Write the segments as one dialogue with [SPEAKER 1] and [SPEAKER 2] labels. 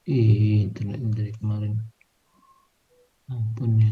[SPEAKER 1] Internet dari kemarin. Ampun ya.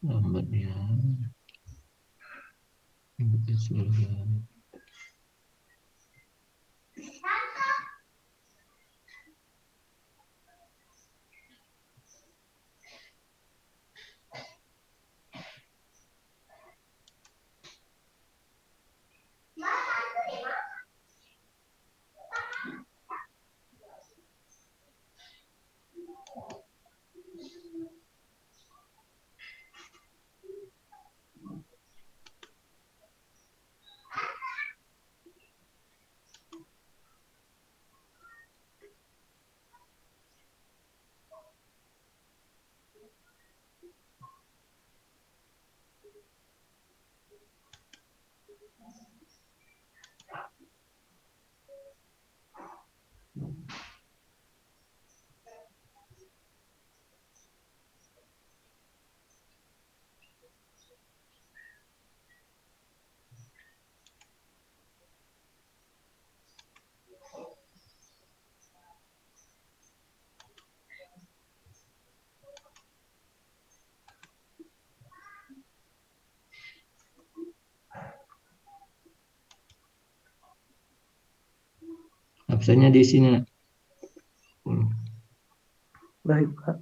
[SPEAKER 1] Lambatnya. Bukan surga. Absennya di sini.
[SPEAKER 2] Baik, Pak.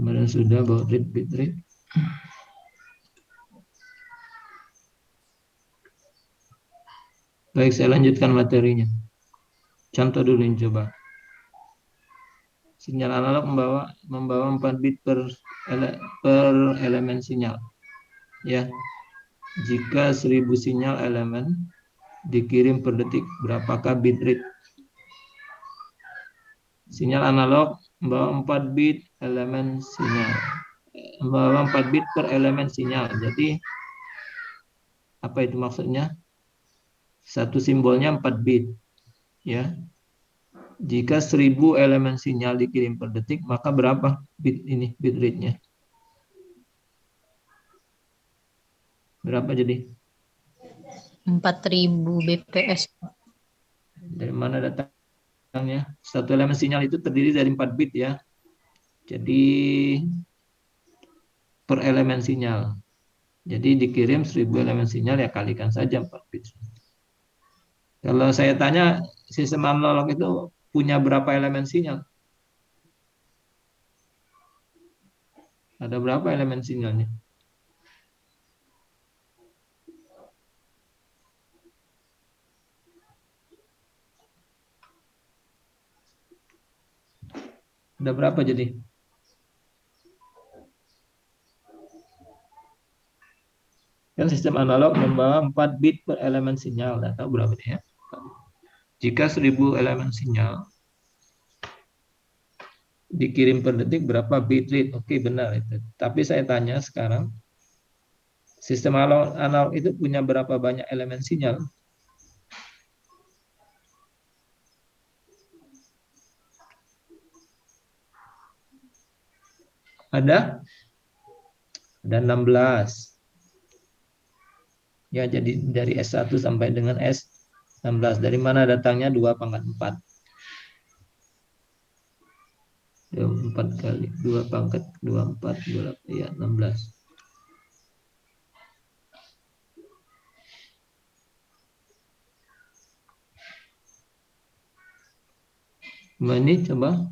[SPEAKER 1] Kemarin sudah bawa bitrate. Baik, saya lanjutkan materinya. Contoh dulu ini coba. Sinyal analog membawa 4 bit per elemen sinyal. Ya, jika 1000 sinyal elemen dikirim per detik, berapakah bit rate? Sinyal analog membawa 4 bit elemen sinyal. Membawa 4 bit per elemen sinyal. Jadi apa itu maksudnya? Satu simbolnya 4 bit, ya. Jika 1000 elemen sinyal dikirim per detik, maka berapa bit ini, bit rate-nya? Berapa jadi?
[SPEAKER 3] 4000 bps.
[SPEAKER 1] Dari mana datangnya? Satu elemen sinyal itu terdiri dari 4 bit, ya. Jadi per elemen sinyal. Jadi dikirim 1000 elemen sinyal, ya kalikan saja 4 bit. Kalau saya tanya, sistem analog itu punya berapa elemen sinyal? Ada berapa elemen sinyalnya? Ada berapa jadi? Kan sistem analog membawa 4 bit per elemen sinyal. Tidak tahu berapa ya. Jika 1000 elemen sinyal dikirim per detik, berapa bit rate? Oke, benar itu. Tapi saya tanya sekarang, sistem analog itu punya berapa banyak elemen sinyal? Ada? Ada 16. Ya, jadi dari S1 sampai dengan S16. Dari mana datangnya 2 pangkat 4? 4 kali 2 pangkat 24, 28, ya 16. Ini coba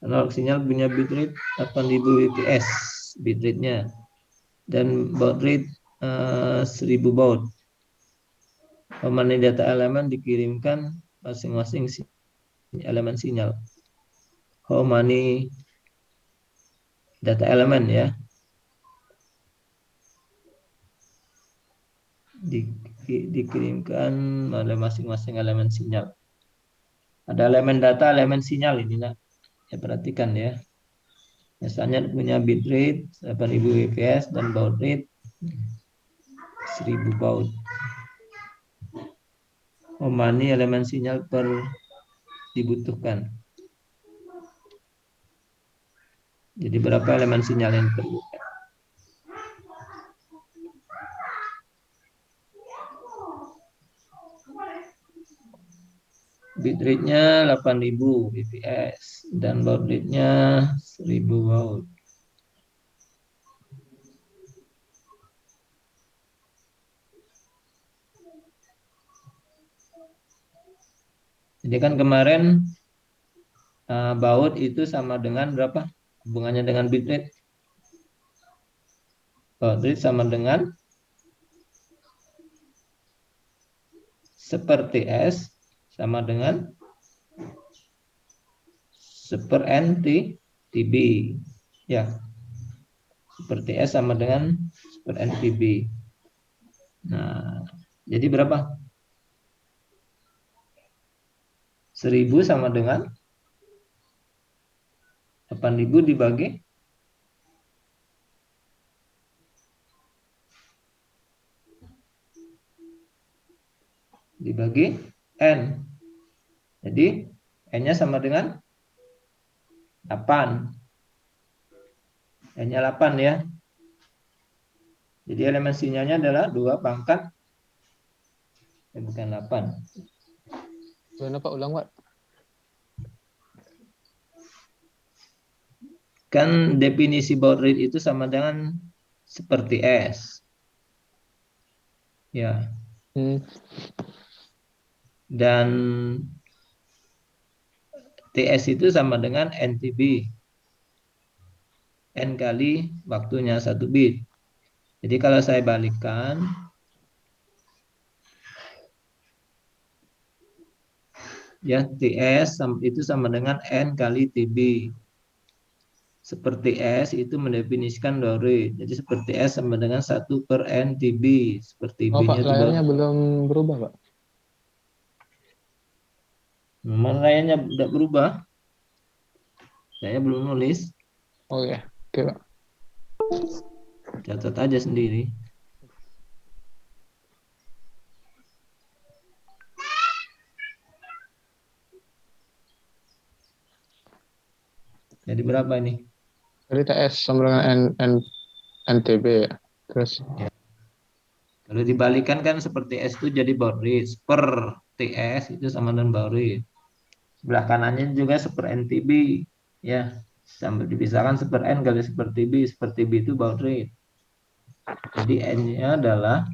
[SPEAKER 1] analog sinyal punya bitrate 8000 bps bitrate-nya, dan baud rate 1000 baud. Pemani data elemen dikirimkan masing-masing elemen sinyal. How many data elemen, ya, dikirimkan oleh masing-masing elemen sinyal. Ada elemen data, elemen sinyal ini, nak. Ya, perhatikan ya. Misalnya punya bitrate 8000 bps dan baud rate 1000 baud. How many elemen sinyal per dibutuhkan? Jadi berapa elemen sinyal yang diperlukan? Bitrate-nya 8000 bps dan baud rate-nya 1000 baud. Jadi kan kemarin baud itu sama dengan berapa? Hubungannya dengan bitrate. Baud rate sama dengan seperti S sama dengan seper N TB. Ya, seperti S sama dengan seper N TB. Nah, jadi berapa? 1000 sama dengan 8000 dibagi N. Jadi N-nya sama dengan 8. N-nya 8, ya. Jadi elemen sinyalnya adalah 2 pangkat, bukan 8.
[SPEAKER 4] Kenapa ulang, Pak?
[SPEAKER 1] Kan definisi baud rate itu sama dengan seperti S. Ya. Dan TS itu sama dengan NTB. N kali waktunya 1 bit. Jadi kalau saya balikkan, Ya, TS itu sama dengan N kali TB. Seperti S itu mendefinisikan Dorit. Jadi seperti S sama dengan 1/N TB. Seperti
[SPEAKER 4] Oh Pak,
[SPEAKER 1] B-nya itu
[SPEAKER 4] layarnya belum berubah Pak.
[SPEAKER 1] memang layarnya tidak berubah. Saya belum nulis.
[SPEAKER 4] Oh ya, oke Pak.
[SPEAKER 1] Catat aja sendiri. Jadi berapa ini?
[SPEAKER 4] Jadi TS sama dengan NTB ya. Terus,
[SPEAKER 1] Ya. Kalau dibalikan kan seperti S itu jadi baud rate. Per TS itu sama dengan baud rate. Sebelah kanannya juga seper NTB. Ya, sambil dipisahkan seper N kali seper TB. Seper TB itu baud rate. Jadi N-nya adalah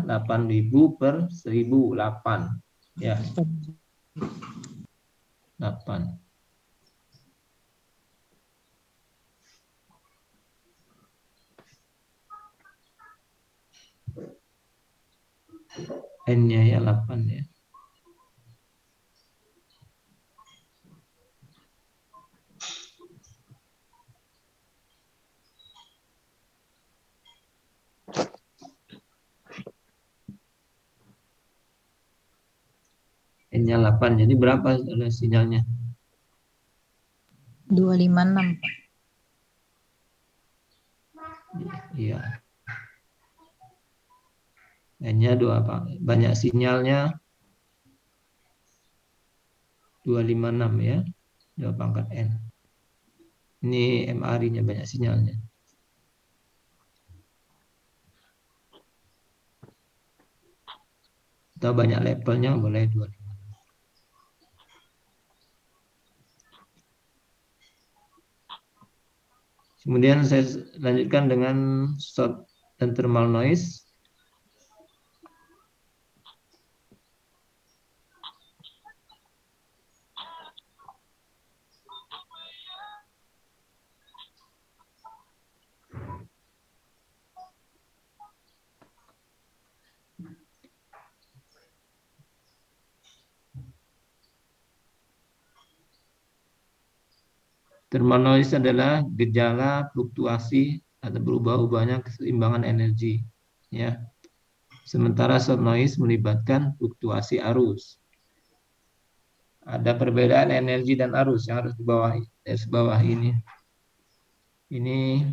[SPEAKER 1] 8.000 per 1.008. Ya, 8. N-nya ya 8 ya. N-nya 8. Jadi berapa sinyalnya?
[SPEAKER 3] 256.
[SPEAKER 1] Iya. N-nya 2 apa? Banyak sinyalnya 256 ya. 2 pangkat N. Ini MRI-nya banyak sinyalnya. Atau banyak levelnya boleh 25. Kemudian saya lanjutkan dengan short dan thermal noise. Thermal noise adalah gejala fluktuasi atau berubah-ubahnya keseimbangan energi. Ya. Sementara short noise melibatkan fluktuasi arus. Ada perbedaan energi dan arus yang harus dibawahi. Bawah ini. Ini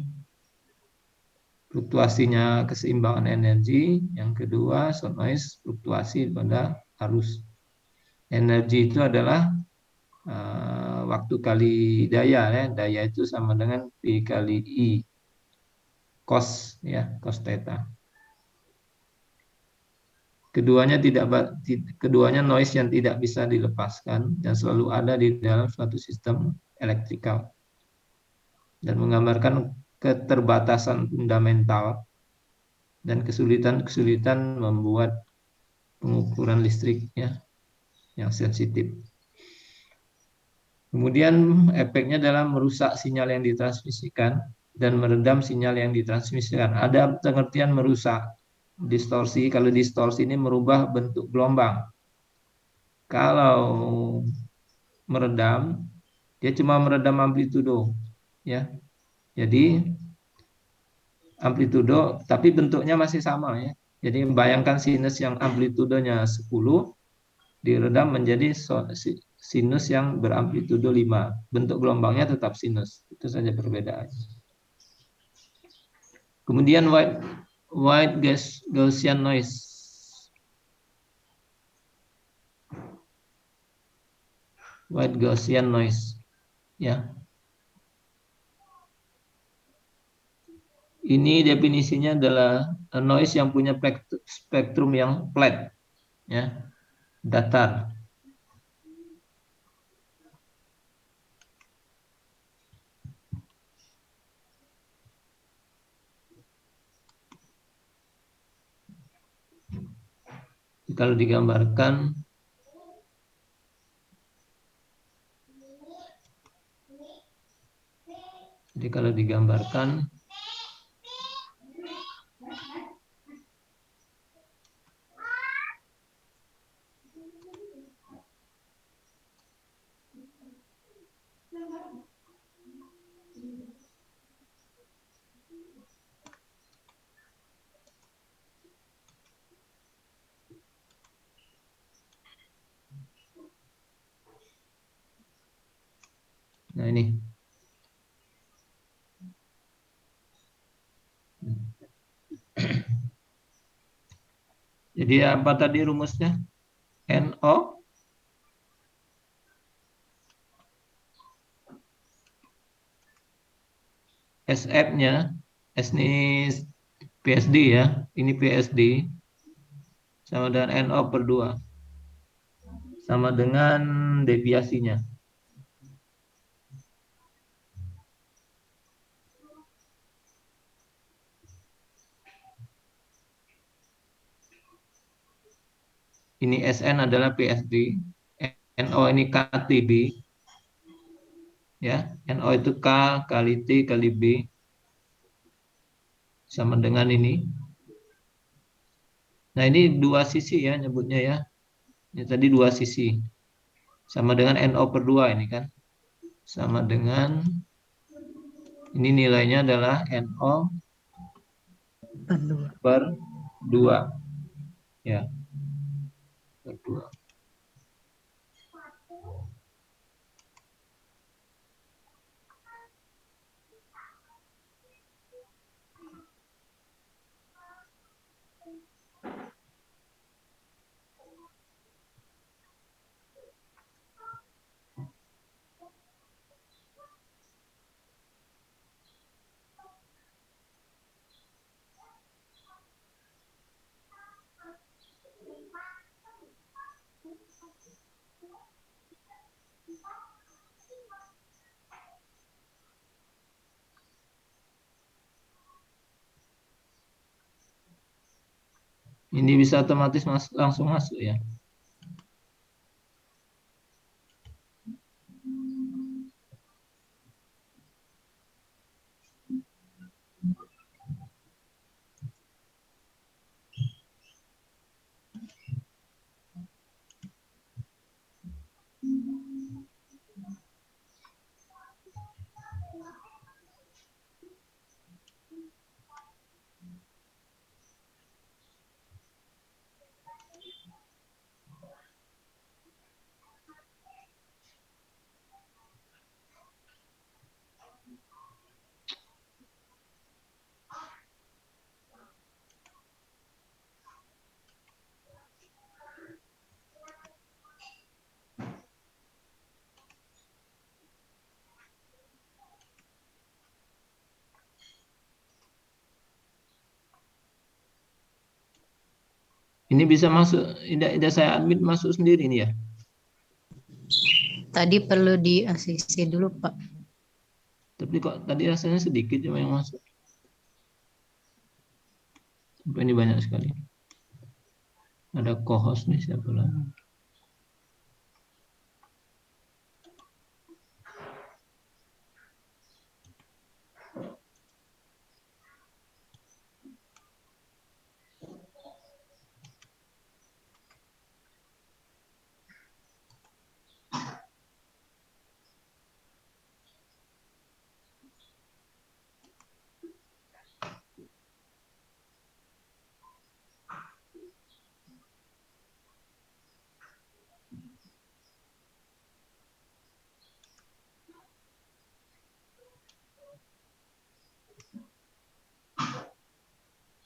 [SPEAKER 1] fluktuasinya keseimbangan energi. Yang kedua, short noise fluktuasi pada arus. Energi itu adalah waktu kali daya ya. Daya itu sama dengan P kali I cos ya, cos theta. Keduanya noise yang tidak bisa dilepaskan dan selalu ada di dalam suatu sistem elektrikal dan menggambarkan keterbatasan fundamental dan kesulitan-kesulitan membuat pengukuran listriknya yang sensitif. Kemudian efeknya adalah merusak sinyal yang ditransmisikan dan meredam sinyal yang ditransmisikan. Ada pengertian merusak, distorsi. Kalau distorsi ini merubah bentuk gelombang. Kalau meredam, dia cuma meredam amplitudo, ya. Jadi amplitudo, tapi bentuknya masih sama ya. Jadi bayangkan sinus yang amplitudonya 10 diredam menjadi sinus yang beramplitudo 5. Bentuk gelombangnya tetap sinus. Itu saja perbedaannya. Kemudian white Gaussian noise. White Gaussian noise. Ya. Ini definisinya adalah noise yang punya spektrum yang flat, ya, datar. Kalau digambarkan Jadi kalau digambarkan Nah ini. Jadi apa tadi rumusnya? NO SF-nya, S ini PSD ya, ini PSD sama dengan NO per 2 sama dengan deviasinya. Ini SN adalah PSD, NO ini KTB, ya, NO itu K kali T kali B sama dengan ini. Nah ini dua sisi ya nyebutnya ya. Ini tadi dua sisi. Sama dengan NO per 2 ini kan. Sama dengan ini nilainya adalah NO
[SPEAKER 2] Berdua.
[SPEAKER 1] per 2 ya, per 2. Ini bisa otomatis langsung masuk ya. Ini bisa masuk, tidak saya admit masuk sendiri nih ya.
[SPEAKER 3] Tadi perlu di ACC dulu, Pak.
[SPEAKER 1] Tapi kok tadi rasanya sedikit cuma yang masuk. Sampai ini banyak sekali. Ada co-host nih siapa lagi?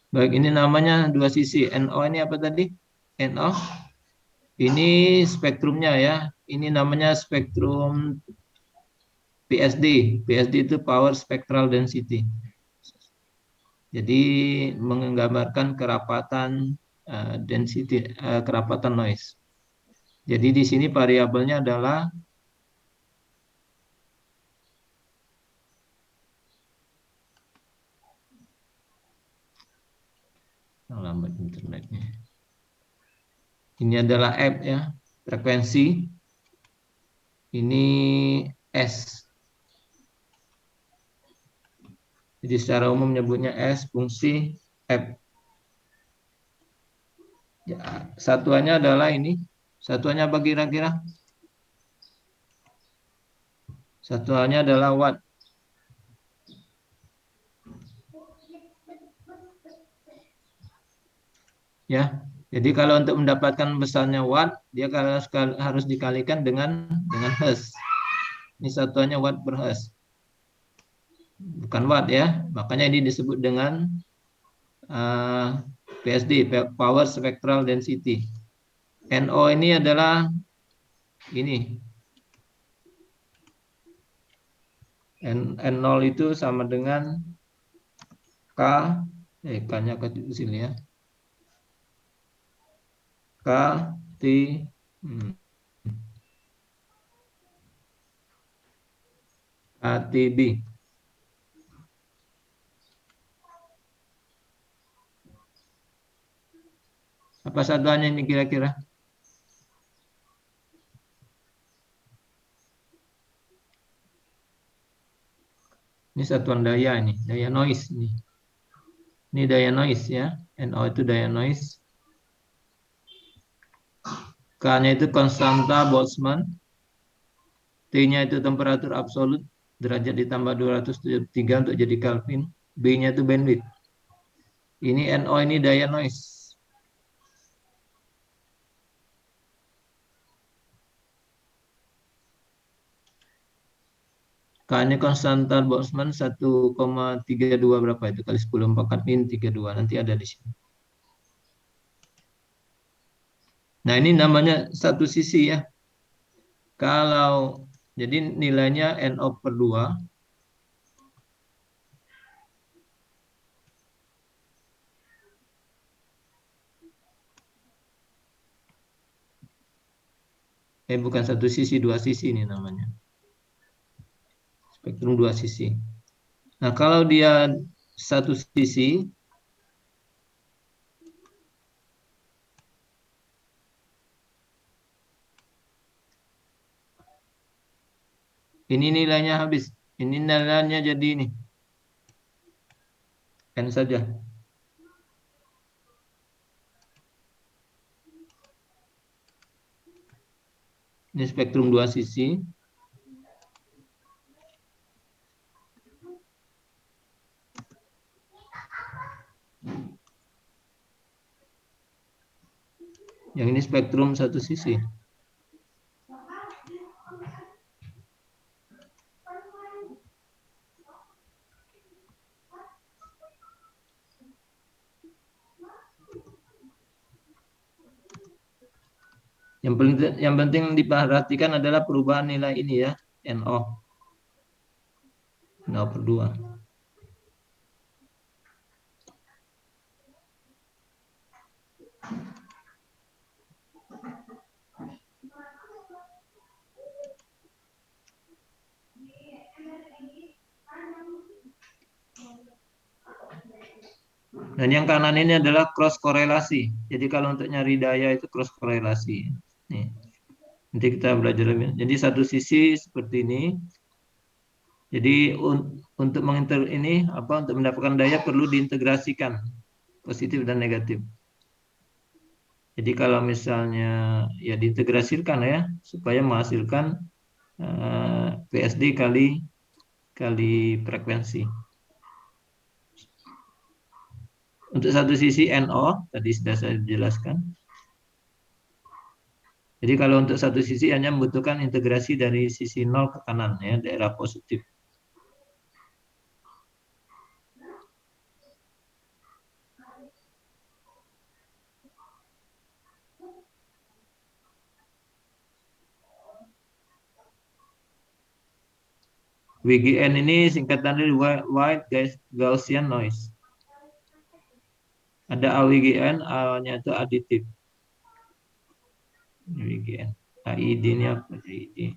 [SPEAKER 1] Baik, ini namanya dua sisi. NO ini apa tadi? NO. Ini spektrumnya ya. Ini namanya spektrum PSD. PSD itu power spectral density. Jadi menggambarkan kerapatan density, kerapatan noise. Jadi di sini variabelnya adalah lambat internetnya. Ini adalah F ya, frekuensi. Ini S. Jadi secara umum menyebutnya S fungsi F. Ya, satuannya adalah ini. Satuannya apa kira-kira? Satuannya adalah watt. Ya, jadi kalau untuk mendapatkan besarnya watt, dia harus dikalikan dengan hertz. Ini satuannya watt per hertz. Bukan watt ya. Makanya ini disebut dengan PSD, Power Spectral Density. NO ini adalah ini. N0 itu sama dengan K, K-nya kecil sini ya. K, T, KTB. Apa satuannya ini kira-kira? Ini satuan daya ini, daya noise ini. Ini daya noise ya. NO itu daya noise. K-nya itu konstanta Boltzmann. T-nya itu temperatur absolut, derajat ditambah 273 untuk jadi Kelvin. B-nya itu bandwidth. Ini NO ini daya noise. K-nya konstanta Boltzmann 1,32 berapa itu kali 10 pangkat min 32. Nanti ada di sini. Nah, ini namanya satu sisi ya. Kalau jadi nilainya NO per 2. Bukan satu sisi, dua sisi ini namanya. Spektrum dua sisi. Nah, kalau dia satu sisi, ini nilainya habis. Ini nilainya jadi ini. N saja. Ini spektrum dua sisi. Yang ini spektrum satu sisi. Yang penting diperhatikan adalah perubahan nilai ini ya, NO. NO per 2. Dan yang kanan ini adalah cross korelasi. Jadi kalau untuk nyari daya itu cross korelasi. Nih. Nanti kita belajar lebih. Jadi satu sisi seperti ini. Jadi untuk untuk mendapatkan daya perlu diintegrasikan positif dan negatif. Jadi kalau misalnya ya diintegrasikan ya supaya menghasilkan PSD kali frekuensi. Untuk satu sisi NO tadi sudah saya jelaskan. Jadi kalau untuk satu sisi hanya membutuhkan integrasi dari sisi 0 ke kanan ya, daerah positif. WGN ini singkatan dari White Gaussian Noise. Ada AWGN, A-nya itu aditif. WGN. AID ini apa? AID.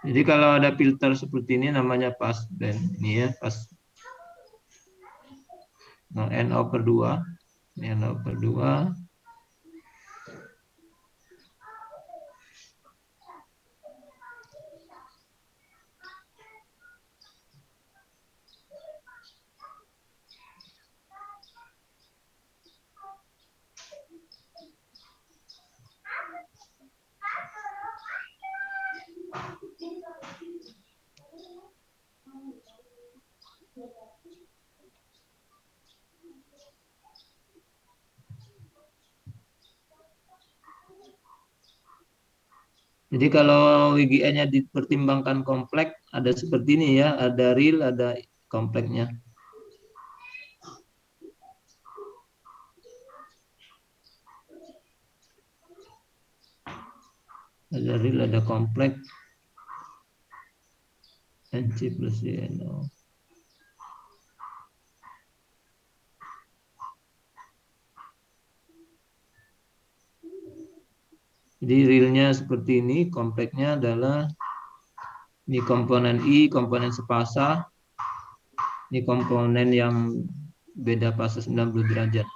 [SPEAKER 1] Jadi kalau ada filter seperti ini namanya passband. Ini ya, NO per 2. Ini NO per 2. Jadi kalau WGA-nya dipertimbangkan kompleks, ada seperti ini ya, ada real, ada kompleksnya. Ada real, ada kompleks, NC plus YNO. Jadi realnya seperti ini, kompleksnya adalah ini komponen I, komponen sepasa, ini komponen yang beda fase 90 derajat.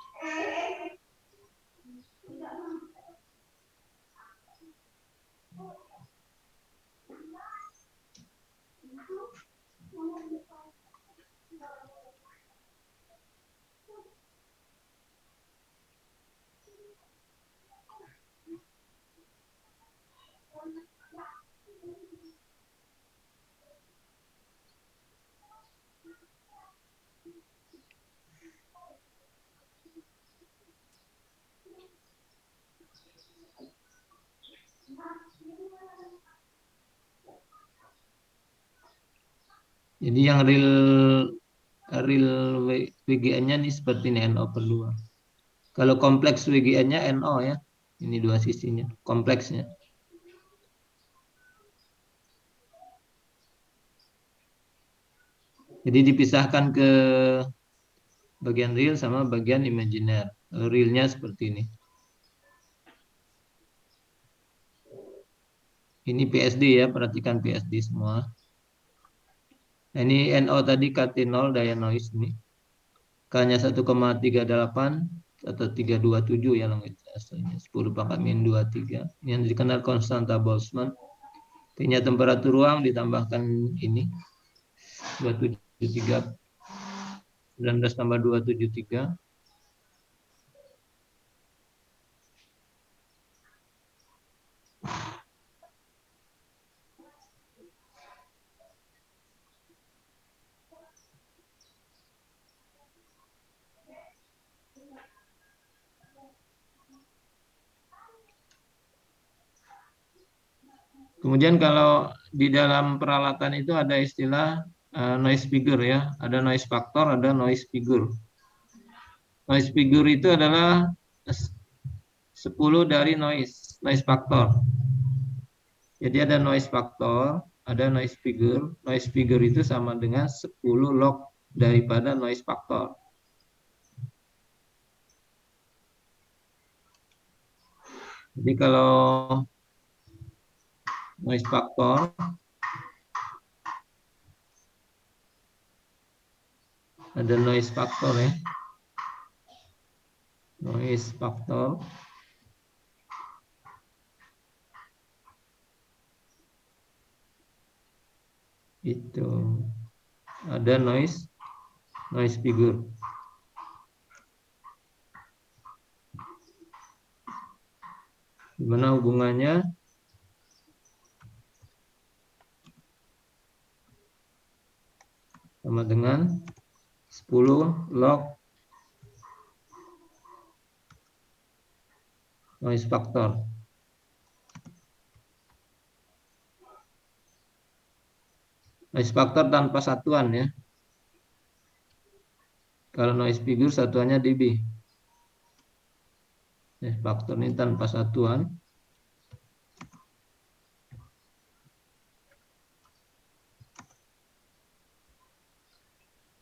[SPEAKER 1] Jadi yang real WGN-nya ini seperti ini, NO per 2. Kalau kompleks WGN-nya NO ya. Ini dua sisinya, kompleksnya. Jadi dipisahkan ke bagian real sama bagian imajiner. Realnya seperti ini. Ini PSD ya, perhatikan PSD semua. Nah, ini NO tadi KT0 daya noise ini. K-nya 1,38 atau 327 ya longitasnya. 10 pangkat min 23. Yang dikenal konstanta Boltzmann. T-nya temperatur ruang ditambahkan ini 273 19 tambah 273. Kemudian kalau di dalam peralatan itu ada istilah noise figure ya, ada noise factor, ada noise figure. Noise figure itu adalah 10 dari noise factor. Jadi ada noise factor, ada noise figure. Noise figure itu sama dengan 10 log daripada noise factor. Jadi kalau noise factor ada noise factor ya. Noise factor itu ada noise figure. Gimana hubungannya? Sama dengan 10 log noise factor. Noise factor tanpa satuan ya. Kalau noise figure satuannya dB. Noise factor ini tanpa satuan.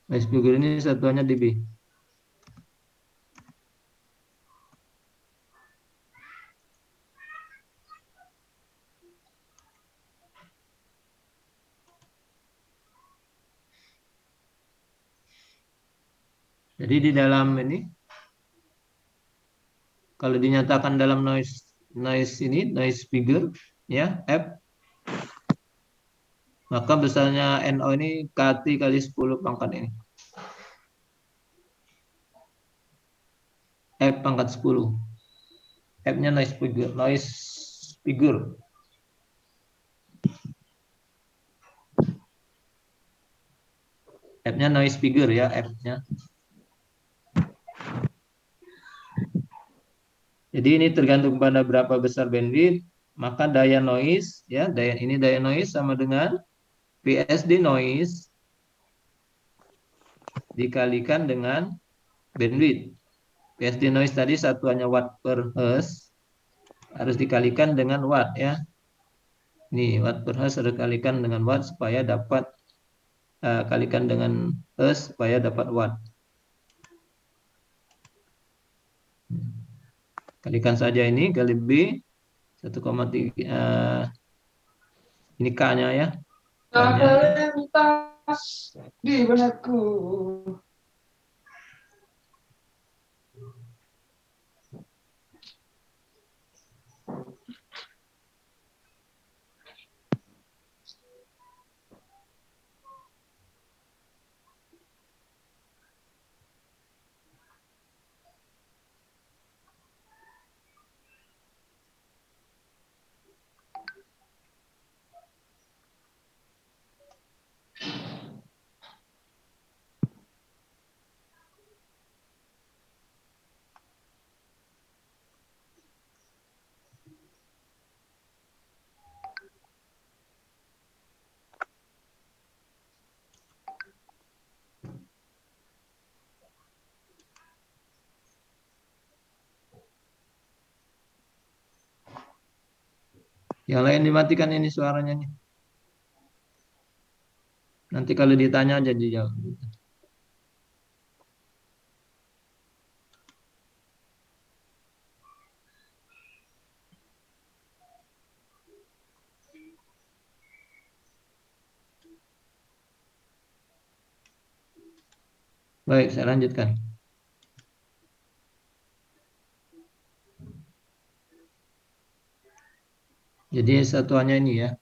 [SPEAKER 1] Noise figure ini satuannya dB. Jadi di dalam ini kalau dinyatakan dalam noise figure ya F, maka besarnya NO ini KT kali 10 pangkat ini. F pangkat 10. F-nya noise figure. F-nya noise figure ya, F-nya. Jadi ini tergantung pada berapa besar bandwidth, maka daya noise ya, daya noise sama dengan PSD noise dikalikan dengan bandwidth. PSD noise tadi satuannya watt per hertz, harus dikalikan dengan watt ya. Nih, watt per hertz harus dikalikan dengan watt supaya dapat kalikan dengan hertz supaya dapat watt. Kalikan saja ini kali B 1,3 ini K-nya ya. K-nya
[SPEAKER 4] di benakku.
[SPEAKER 1] yang lain dimatikan ini suaranya nih. Nanti kalau ditanya aja dijawab. Baik, saya lanjutkan. Jadi satuannya ini ya.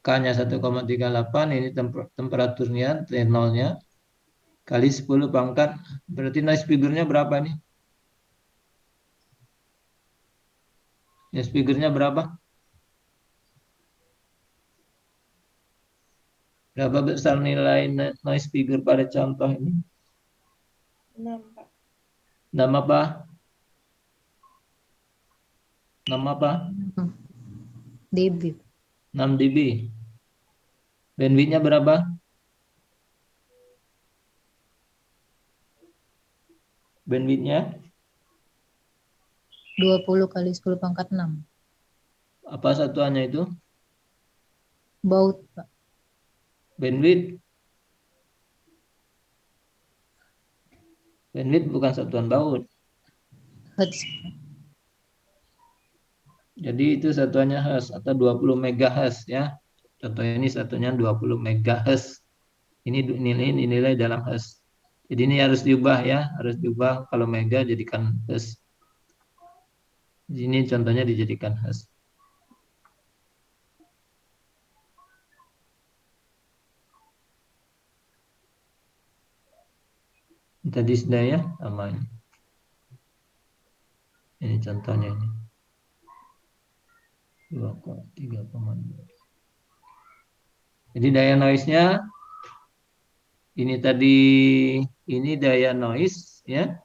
[SPEAKER 1] K-nya 1,38, ini temperaturnya, T0-nya, kali 10 pangkat. Berarti noise figure-nya berapa nih? Noise figure-nya berapa? Berapa besar nilai noise figure pada contoh ini?
[SPEAKER 5] 6, Pak.
[SPEAKER 1] 6 apa? 6 apa?
[SPEAKER 3] dB.
[SPEAKER 1] 6 dB. Bandwidth-nya berapa? Bandwidth-nya
[SPEAKER 3] 20 kali 10 pangkat 6.
[SPEAKER 1] apa satuannya itu?
[SPEAKER 3] Baud, Pak.
[SPEAKER 1] Bandwidth. Bandwidth bukan satuan baud.
[SPEAKER 3] Hertz.
[SPEAKER 1] Jadi itu satuannya hertz atau 20 megahertz ya. Contohnya ini satunya 20 megahertz. Ini nilai dalam hertz. Jadi ini harus diubah ya, harus diubah kalau mega jadikan hertz. Ini contohnya dijadikan hertz. Tadi sudah ya, sama ini. Ini contohnya ini. 2,3,2. Jadi daya noise-nya ini tadi, ini daya noise ya.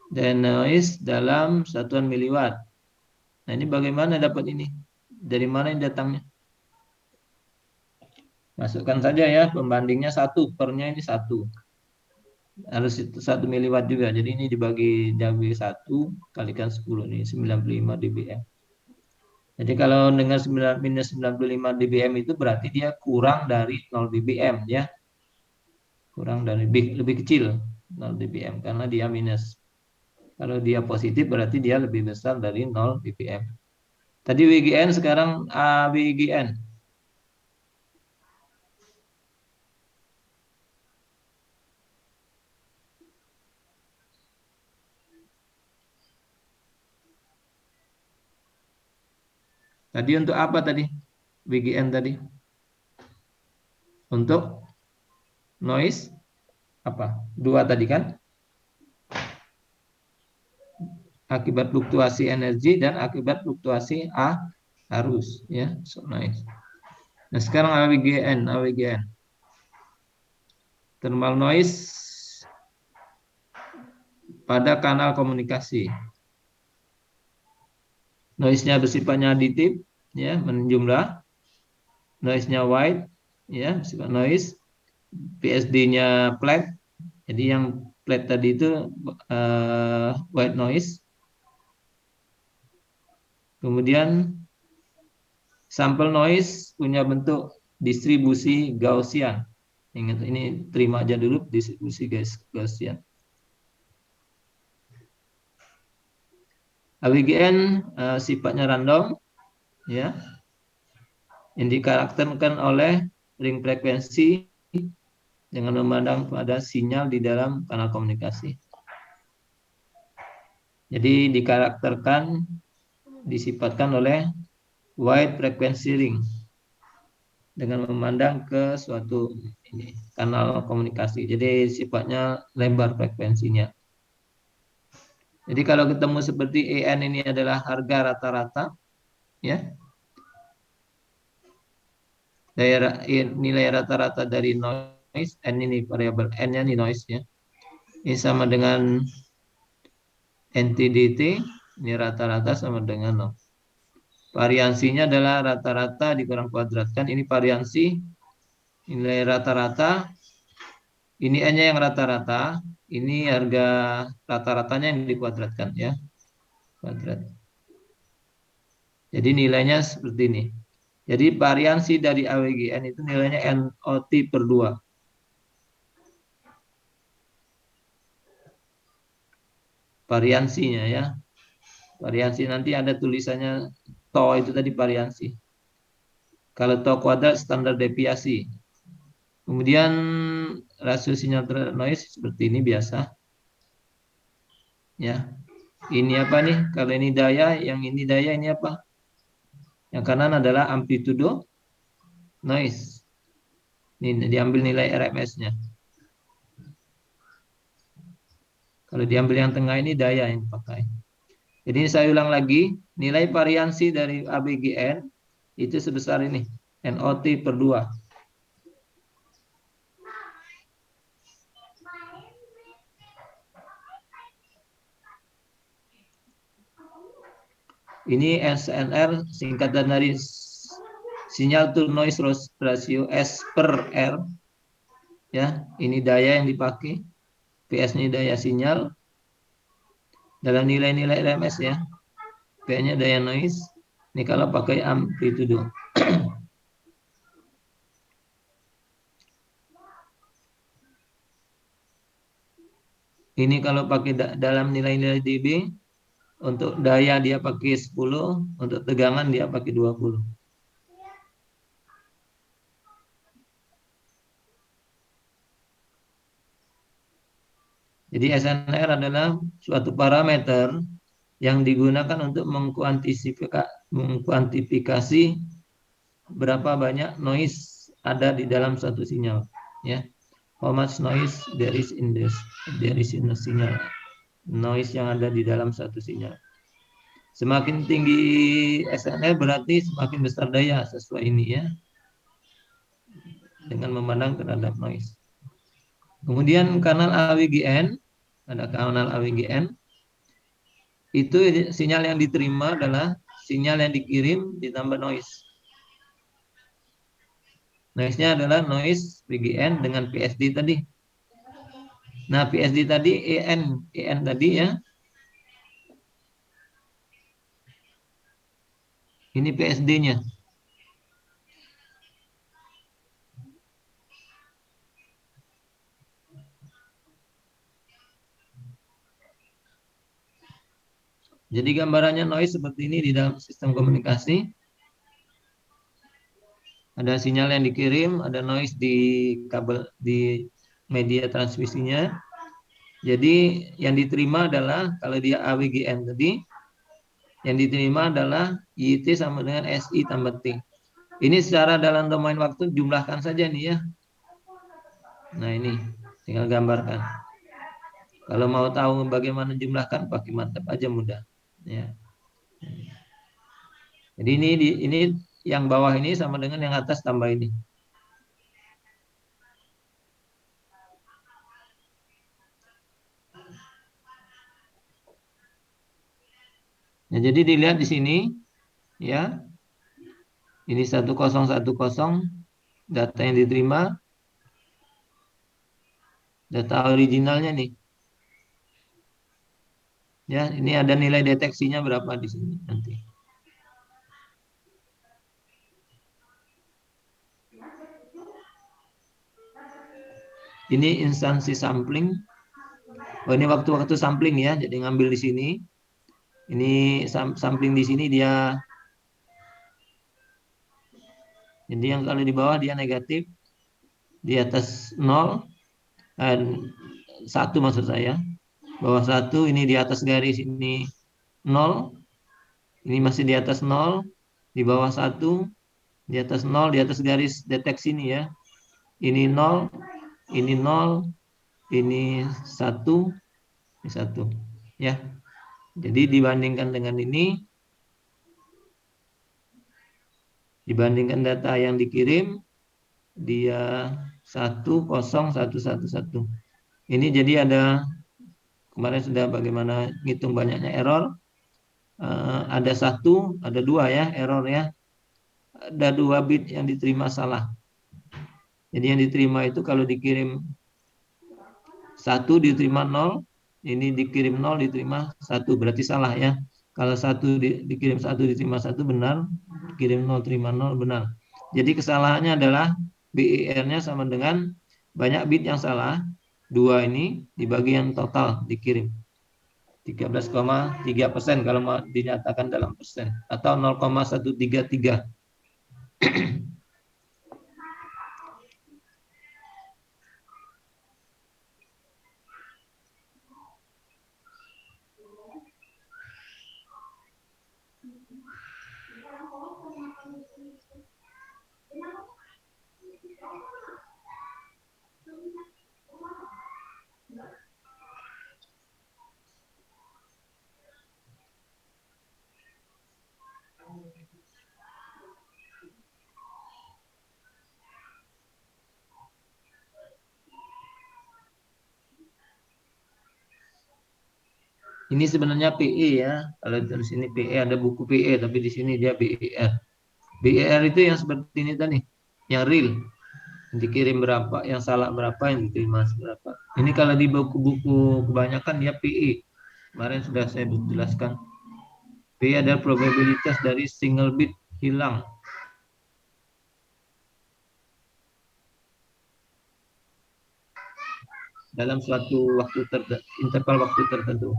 [SPEAKER 1] Daya noise dalam satuan miliwatt. Nah, ini bagaimana dapat ini? Dari mana ini datangnya? Masukkan saja ya, pembandingnya 1, pernya ini 1. Harus itu 1 miliwatt juga. Jadi ini dibagi 1 kalikan 10 nih, 95 dBm. Jadi kalau dengan minus 95 dBm itu berarti dia kurang dari 0 dBm ya. Kurang dari lebih kecil 0 dBm karena dia minus. Kalau dia positif berarti dia lebih besar dari 0 dBm. Tadi WGN, sekarang AWGN. Tadi untuk apa tadi? WGN tadi. Untuk noise apa? 2 tadi kan? Akibat fluktuasi energi dan akibat fluktuasi arus ya. So nice. Nah, sekarang AWGN. Thermal noise pada kanal komunikasi. Noise-nya bersifatnya aditif, ya, menjumlah. Noise-nya white, ya, bersifat noise. PSD-nya flat. Jadi yang flat tadi itu white noise. Kemudian sampel noise punya bentuk distribusi Gaussian. Ingat, ini terima aja dulu distribusi Gaussian. AWGN sifatnya random, ya, yang dikarakterkan oleh ring frekuensi dengan memandang pada sinyal di dalam kanal komunikasi. Jadi dikarakterkan, disifatkan oleh wide frequency ring dengan memandang ke suatu ini kanal komunikasi. Jadi sifatnya lebar frekuensinya. Jadi kalau ketemu seperti EN ini adalah harga rata-rata, ya, nilai rata-rata dari noise, N ini variabel N-nya ini noise, ya. Ini sama dengan NTDT, ini rata-rata sama dengan 0. Variansinya adalah rata-rata dikurang kuadratkan, ini variansi nilai rata-rata, ini N-nya yang rata-rata, ini harga rata-ratanya yang dikuadratkan, ya. Kuadrat. Jadi nilainya seperti ini. Jadi variansi dari AWGN itu nilainya NOT per 2. Variansinya, ya. Variansi nanti ada tulisannya TO itu tadi variansi. Kalau TO kuadrat standar deviasi. Kemudian rasio sinyal terhadap noise seperti ini biasa. Ya. Ini apa nih? Kalau ini daya, yang ini daya, ini apa? Yang kanan adalah amplitudo noise. Ini diambil nilai RMS-nya. Kalau diambil yang tengah ini daya yang dipakai. Jadi saya ulang lagi, nilai variansi dari ABGN itu sebesar ini, NOT per 2. Ini SNR singkatan dari sinyal to noise ratio S per R. Ya, ini daya yang dipakai. PS ini daya sinyal. Dalam nilai-nilai RMS, ya. P-nya daya noise. Ini kalau pakai amplitudo. Ini kalau pakai dalam nilai-nilai dB, untuk daya dia pakai 10, untuk tegangan dia pakai 20. Jadi SNR adalah suatu parameter yang digunakan untuk mengkuantifikasi berapa banyak noise ada di dalam satu sinyal, ya. How much noise there is in a signal. Noise yang ada di dalam satu sinyal. Semakin tinggi SNR berarti semakin besar daya sesuai ini, ya. Dengan memandang terhadap noise. Kemudian kanal AWGN, ada kanal AWGN. Itu sinyal yang diterima adalah sinyal yang dikirim ditambah noise. Noise-nya adalah noise WGN dengan PSD tadi. Nah, PSD tadi EN tadi, ya. Ini PSD-nya. Jadi gambarannya noise seperti ini di dalam sistem komunikasi. Ada sinyal yang dikirim, ada noise di kabel, di media transmisinya. Jadi yang diterima adalah, kalau dia AWGN tadi, yang diterima adalah YT sama dengan SI tambah T. Ini secara dalam domain waktu jumlahkan saja nih, ya. Nah, ini tinggal gambarkan. Kalau mau tahu bagaimana jumlahkan, pakai MATLAB aja mudah, ya. Jadi ini yang bawah ini sama dengan yang atas tambah ini. Nah, jadi dilihat di sini ya. Ini 1010 data yang diterima, data originalnya nih. Ya, ini ada nilai deteksinya berapa di sini nanti. Ini instansi sampling. Oh, ini waktu-waktu sampling ya. Jadi ngambil di sini. Ini sampling di sini dia. Jadi yang kalau di bawah dia negatif, di atas 0 dan 1 maksud saya. Bawah 1 ini di atas garis ini 0. Ini masih di atas 0, di bawah 1, di atas 0, di atas garis deteksi ini ya. Ini 0, ini 0, ini 1, ini 1. Ya. Jadi dibandingkan dengan ini, dibandingkan data yang dikirim, dia 10111. Ini jadi ada, kemarin sudah bagaimana ngitung banyaknya error. Ada 1, ada 2 ya error ya. Ada 2 bit yang diterima salah. Jadi yang diterima itu kalau dikirim 1 diterima 0, ini dikirim 0 diterima 1, berarti salah ya. Kalau 1 dikirim 1 diterima 1 benar, dikirim 0 terima 0 benar. Jadi kesalahannya adalah BIR-nya sama dengan banyak bit yang salah, 2 ini dibagi yang total dikirim. 13,3% kalau mau dinyatakan dalam persen, atau 0,133. Ini sebenarnya PE ya. Kalau di sini PE ada buku PE, tapi di sini dia BER. BER itu yang seperti ini tadi, yang real. Yang dikirim berapa, yang salah berapa, yang diterima berapa. Ini kalau di buku-buku kebanyakan dia PE. Kemarin sudah saya jelaskan. PE adalah probabilitas dari single bit hilang dalam suatu interval waktu tertentu.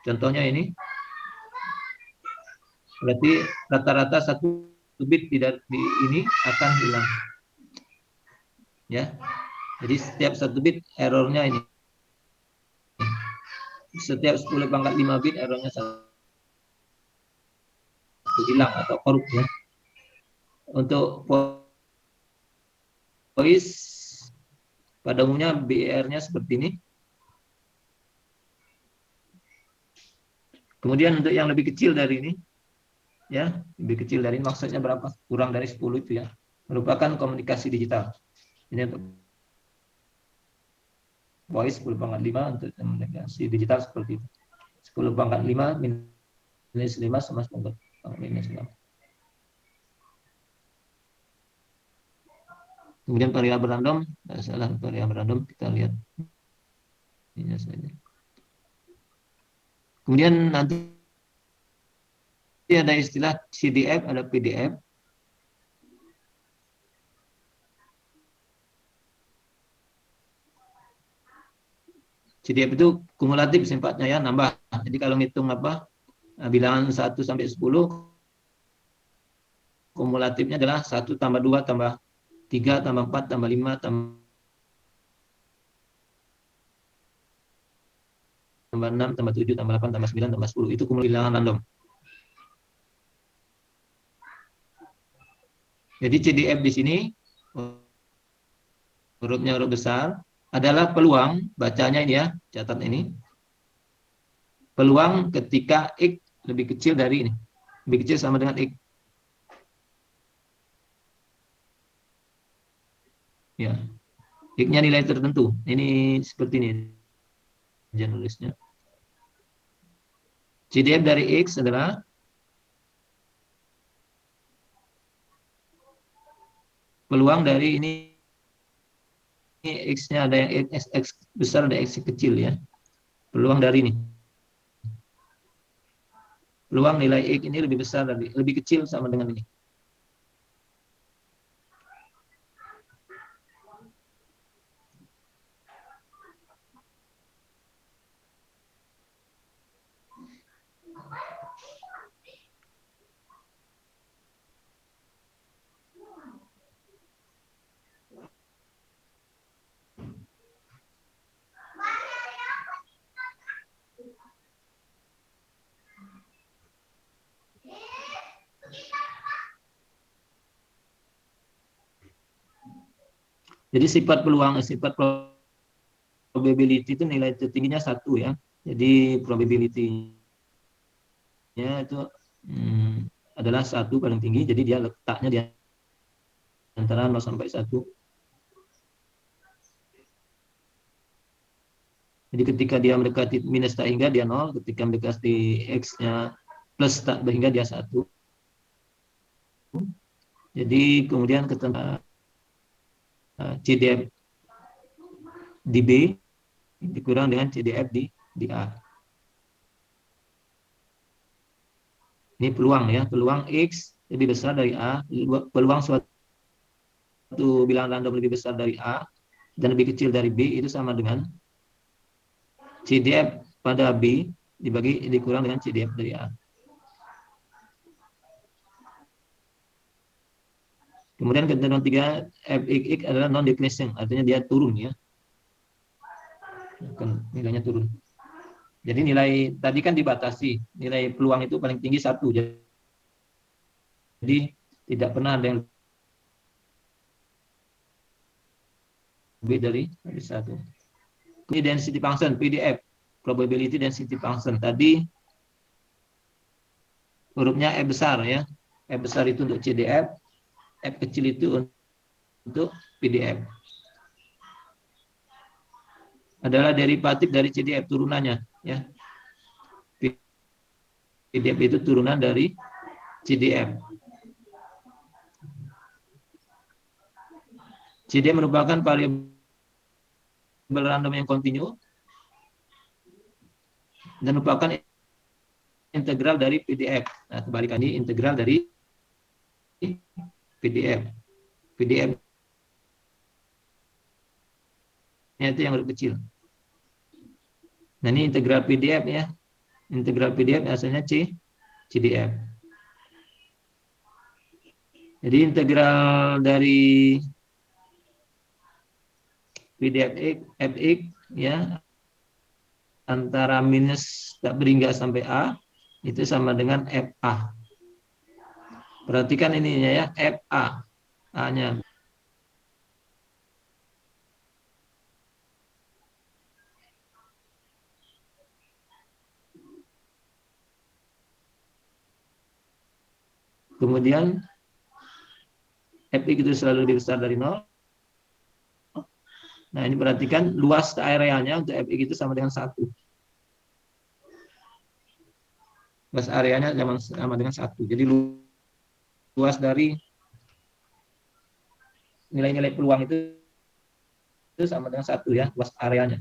[SPEAKER 1] Contohnya ini, berarti rata-rata 1 bit tidak di ini akan hilang. Ya, jadi setiap 1 bit errornya ini. Setiap 10 pangkat 5 bit errornya 1 hilang atau korup ya. Untuk voice pada umumnya BER-nya seperti ini. Kemudian untuk yang lebih kecil dari ini, ya, lebih kecil dari ini maksudnya berapa? Kurang dari 10 itu ya, merupakan komunikasi digital. Ini untuk voice 10 pangkat 5, untuk komunikasi digital seperti itu. 10 pangkat 5 minus 5 sama 10 pangkat minus 6. Kemudian variabel random, salah variabel random kita lihat ini saja. Kemudian nanti ada istilah CDF, ada PDF. CDF itu kumulatif sifatnya ya, nambah. Jadi kalau ngitung bilangan 1 sampai 10, kumulatifnya adalah 1 tambah 2 tambah 3 tambah 4 tambah 5 tambah 6 tambah 7 tambah 8 tambah 9 tambah 10. Itu kumulatif bilangan random. Jadi CDF di sini hurufnya huruf besar adalah peluang, bacanya ini ya, catat ini. Peluang ketika X lebih kecil dari ini. Lebih kecil sama dengan X. Ya. X-nya nilai tertentu. Ini seperti ini. Jangan nulisnya. CDF dari X adalah peluang dari ini X-nya ada yang X besar, ada X kecil ya. Peluang dari ini. Peluang nilai X ini lebih besar, lebih kecil sama dengan ini. Jadi sifat probability itu nilai tertingginya 1 ya. Jadi probability-nya itu adalah 1 paling tinggi, jadi dia letaknya di antara 0 sampai 1. Jadi ketika dia mendekati minus tak hingga dia 0, ketika mendekati X-nya plus tak hingga dia 1. Jadi kemudian ketemu CDF di B dikurang dengan CDF di A. Ini peluang ya, peluang X lebih besar dari A, peluang suatu bilangan random lebih besar dari A dan lebih kecil dari B itu sama dengan CDF pada B dikurang dengan CDF dari A. Kemudian ketentuan 3 Fxx adalah non decreasing, artinya dia turun ya. Nilainya turun. Jadi nilai tadi kan dibatasi, nilai peluang itu paling tinggi 1. Jadi tidak pernah ada yang lebih dari 1. Ini density function PDF, probability density function. Tadi hurufnya F besar ya. F besar itu untuk CDF, F kecil itu untuk PDF. Adalah derivatif dari CDF turunannya ya. PDF itu turunan dari CDF. CDF merupakan variabel random yang kontinu dan merupakan integral dari PDF. Nah, kebalikannya integral dari PDF. PDF itu yang lebih kecil. Nah, ini integral PDF ya. Integral PDF asalnya CDF. Jadi integral dari PDF Fx ya antara minus tak berhingga sampai A itu sama dengan FA. Perhatikan ininya ya, FA. A-nya. Kemudian Fx itu selalu lebih besar dari 0. Nah, ini perhatikan luas areanya untuk Fx itu sama dengan 1. Luas areanya sama dengan 1. Jadi luas dari nilai-nilai peluang itu sama dengan 1 ya, luas areanya.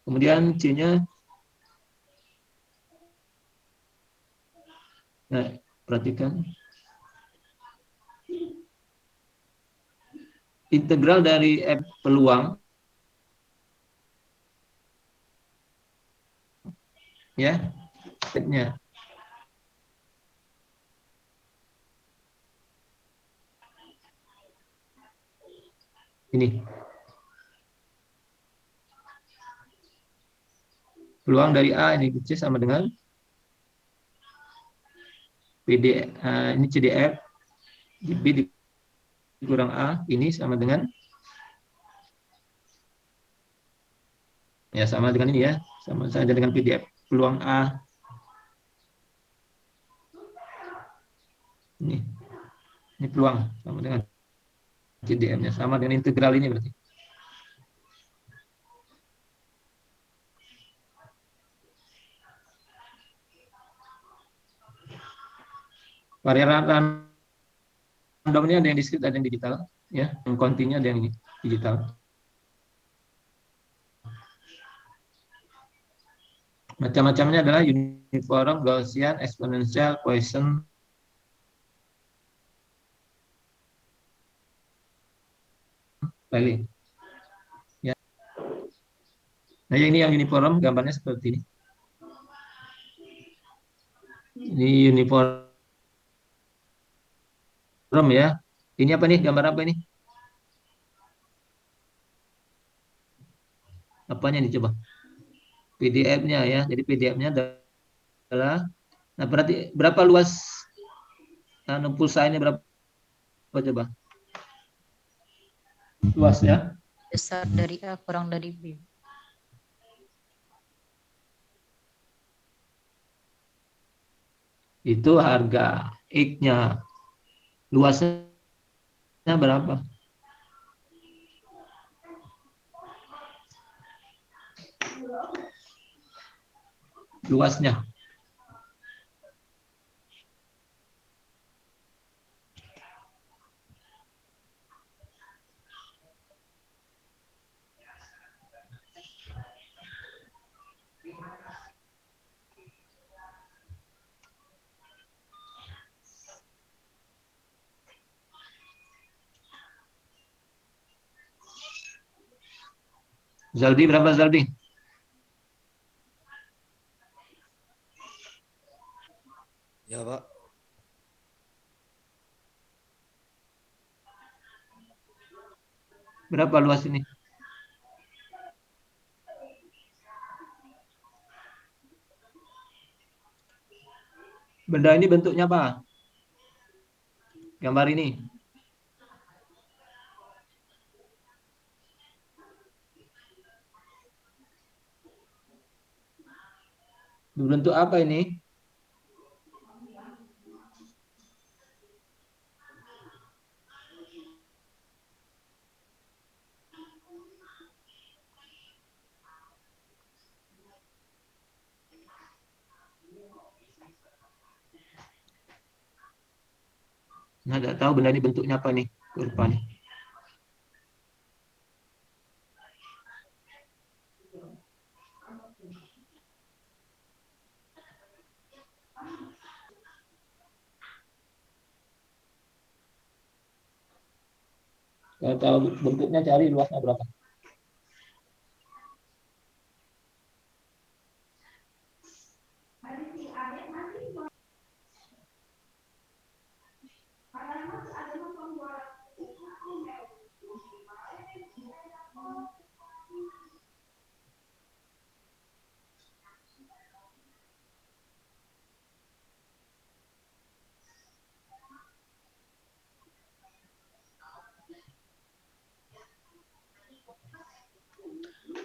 [SPEAKER 1] Kemudian C-nya, nah, perhatikan. Integral dari F peluang ya, F-nya. Ini. Peluang dari A ini kecil sama dengan PD, ini CDF B dikurang A ini sama dengan ya sama dengan ini ya, sama saja dengan PDF. Peluang A ini peluang sama dengan CDF-nya sama dengan integral ini berarti. Varian randomnya ada yang diskrit, ada yang digital, ya. Yang kontinya ada yang digital. Macam-macamnya adalah uniform, Gaussian, exponential, Poisson, Rayleigh. Ya. Nah, ini yang uniform, gambarnya seperti ini. Ini uniform ya. Ini apa nih? Gambar apa ini? Apanya nih coba? PDF-nya ya. Jadi PDF-nya adalah, nah berarti berapa luas pulsa ini, berapa coba? Luas ya.
[SPEAKER 3] Besar dari A kurang dari B.
[SPEAKER 1] Itu harga X-nya. Luasnya berapa? Luasnya. Zaldi berapa Zaldi?
[SPEAKER 6] Ya, Pak.
[SPEAKER 1] Berapa luas ini? Benda ini bentuknya apa? Gambar ini. Berbentuk apa ini? Nah, tidak tahu benda ini bentuknya apa nih? Kurva nih. Kalau tahu bentuknya, cari luasnya berapa.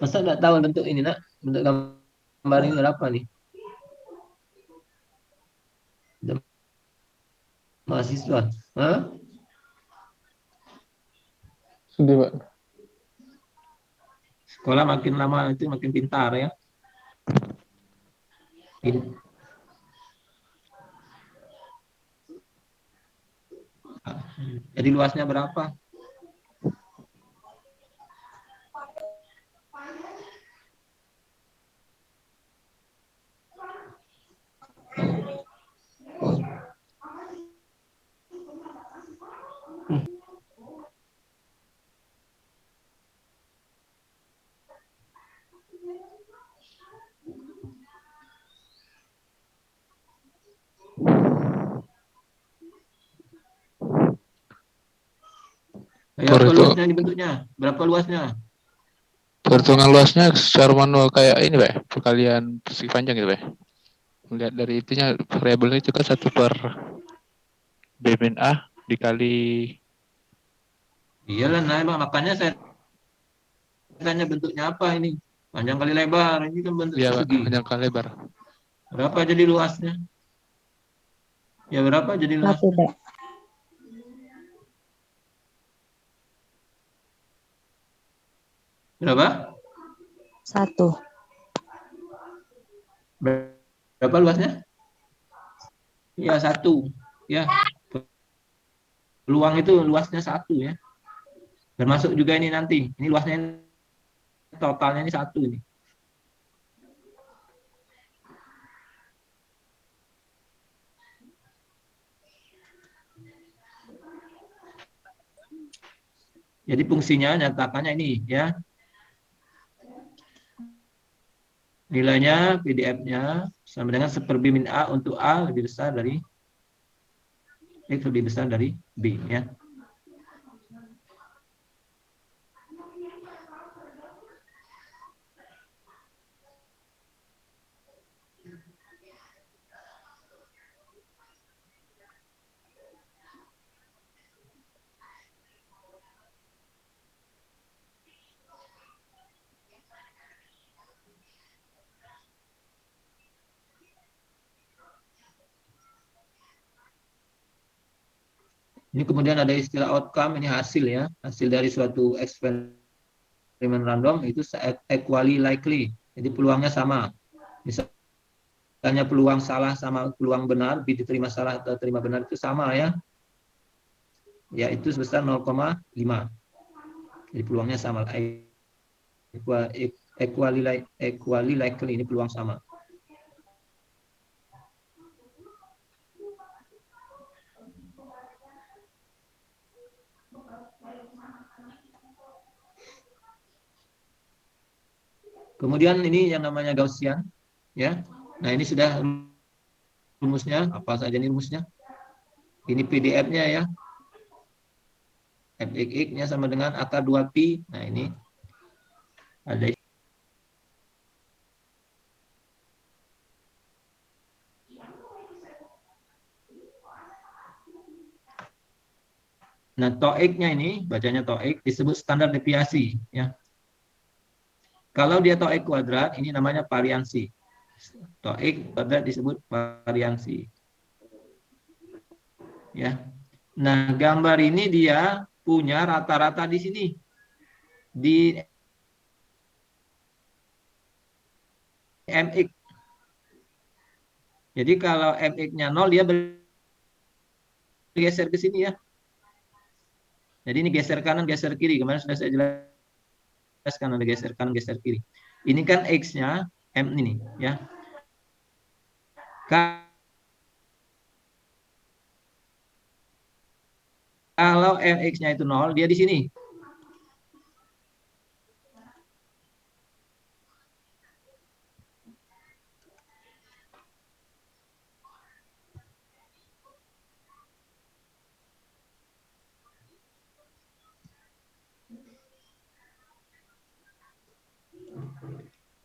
[SPEAKER 1] Masa nggak tahu bentuk ini, nak? Bentuk gambar ini berapa nih? Mahasiswa. Hah?
[SPEAKER 4] Sedih, Pak.
[SPEAKER 1] Sekolah makin lama itu makin pintar ya. Jadi luasnya berapa? Berapa luasnya ini bentuknya? Berapa luasnya?
[SPEAKER 4] Perhitungan luasnya secara manual kayak ini, Pak. Perkalian persegi panjang gitu, Pak. Melihat dari itunya variabelnya itu kan 1 per B min A dikali.
[SPEAKER 1] Iyalah, nah emang makanya saya tanya bentuknya apa ini? Panjang kali lebar, ini kan bentuk
[SPEAKER 4] Iya, Pak,
[SPEAKER 1] persegi.
[SPEAKER 4] panjang kali lebar.
[SPEAKER 1] Berapa jadi luasnya? Ya berapa jadi luasnya?
[SPEAKER 3] 1, Pak.
[SPEAKER 1] Berapa?
[SPEAKER 3] 1.
[SPEAKER 1] Berapa luasnya? Ya 1. ya. Peluang itu luasnya 1 ya. Termasuk juga ini nanti. Ini luasnya totalnya ini 1 ini. Jadi fungsinya nyatakannya ini ya. Nilainya PDF-nya sama dengan 1/b min A untuk A lebih besar dari X lebih besar dari B ya. Ini kemudian ada istilah outcome, ini hasil ya, hasil dari suatu eksperimen random itu equally likely. Jadi peluangnya sama. Misalnya peluang salah sama peluang benar, B diterima salah atau terima benar itu sama ya. Yaitu sebesar 0,5. Jadi peluangnya sama. Equally likely, ini peluang sama. Kemudian ini yang namanya Gaussian, ya. Nah ini sudah rumusnya, apa saja ini rumusnya? Ini PDF-nya ya. Fxx-nya sama dengan akar 2pi. Nah ini ada. Nah TOEIC-nya ini, bacanya TOEIC, disebut standar deviasi, ya. Kalau dia TOEIC kuadrat, ini namanya variansi. TOEIC kuadrat disebut variansi. Ya. Nah, gambar ini dia punya rata-rata di sini. Di MX. Jadi kalau MX-nya 0, dia bergeser ke sini ya. Jadi ini geser kanan, geser kiri. Kemarin sudah saya jelaskan, ada geser kanan, geser kiri. Ini kan X-nya, M ini ya. Kalau MX-nya itu 0, dia di sini.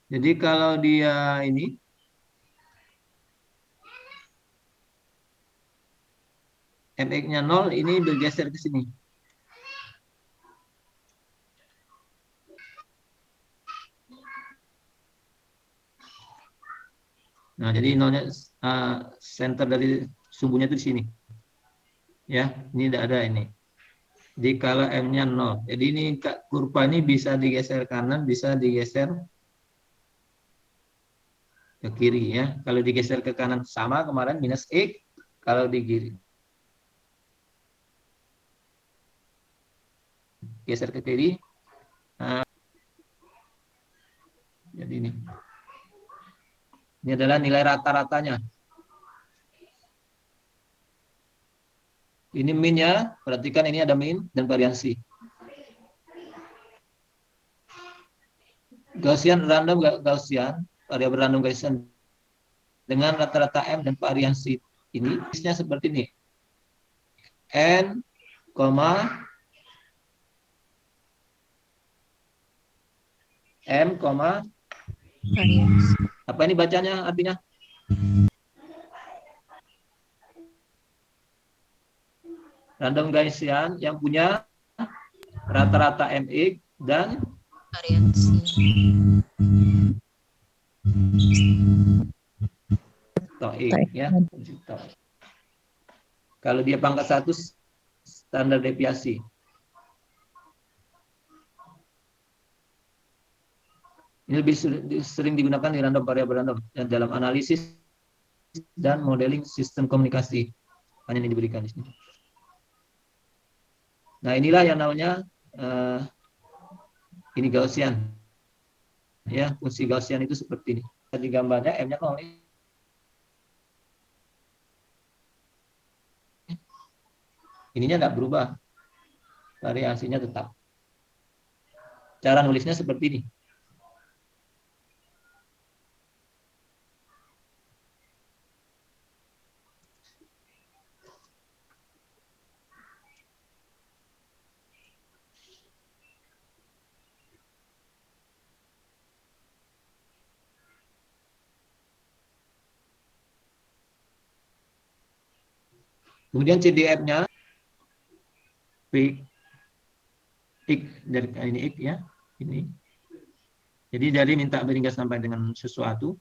[SPEAKER 1] Jadi kalau dia ini MX-nya 0, ini bergeser ke sini. Nah, jadi nolnya center dari sumbunya itu di sini. Ya, ini tidak ada ini. Jadi kalau M-nya 0. Jadi ini kurva ini bisa digeser kanan, bisa digeser ke kiri ya. Kalau digeser ke kanan sama kemarin minus X, kalau di kiri geser ke kiri. Nah, jadi ini. Ini adalah nilai rata-ratanya. Ini min-nya, perhatikan ini ada min dan variansi. Gaussian random Gaussian, variabel random Gaussian dengan rata-rata M dan variansi ini, isinya seperti ini. N, M,
[SPEAKER 3] Variansi.
[SPEAKER 1] apa ini bacanya artinya? Random Gaussian yang punya rata-rata MX dan
[SPEAKER 3] Variansi.
[SPEAKER 1] TOEIC ya. Kalau dia pangkat 1 standar deviasi. Ini lebih sering digunakan di random variabel random dalam analisis dan modeling sistem komunikasi. hanya yang diberikan di sini. Nah, inilah yang namanya ini Gaussian. Ya, fungsi Gaussian itu seperti ini. Di gambarnya M-nya 0. Ininya nggak berubah. Variasinya tetap. Cara nulisnya seperti ini. Kemudian CDF-nya peak ik dari ini ik ya, ini. Jadi dari minta berhingga sampai dengan sesuatu.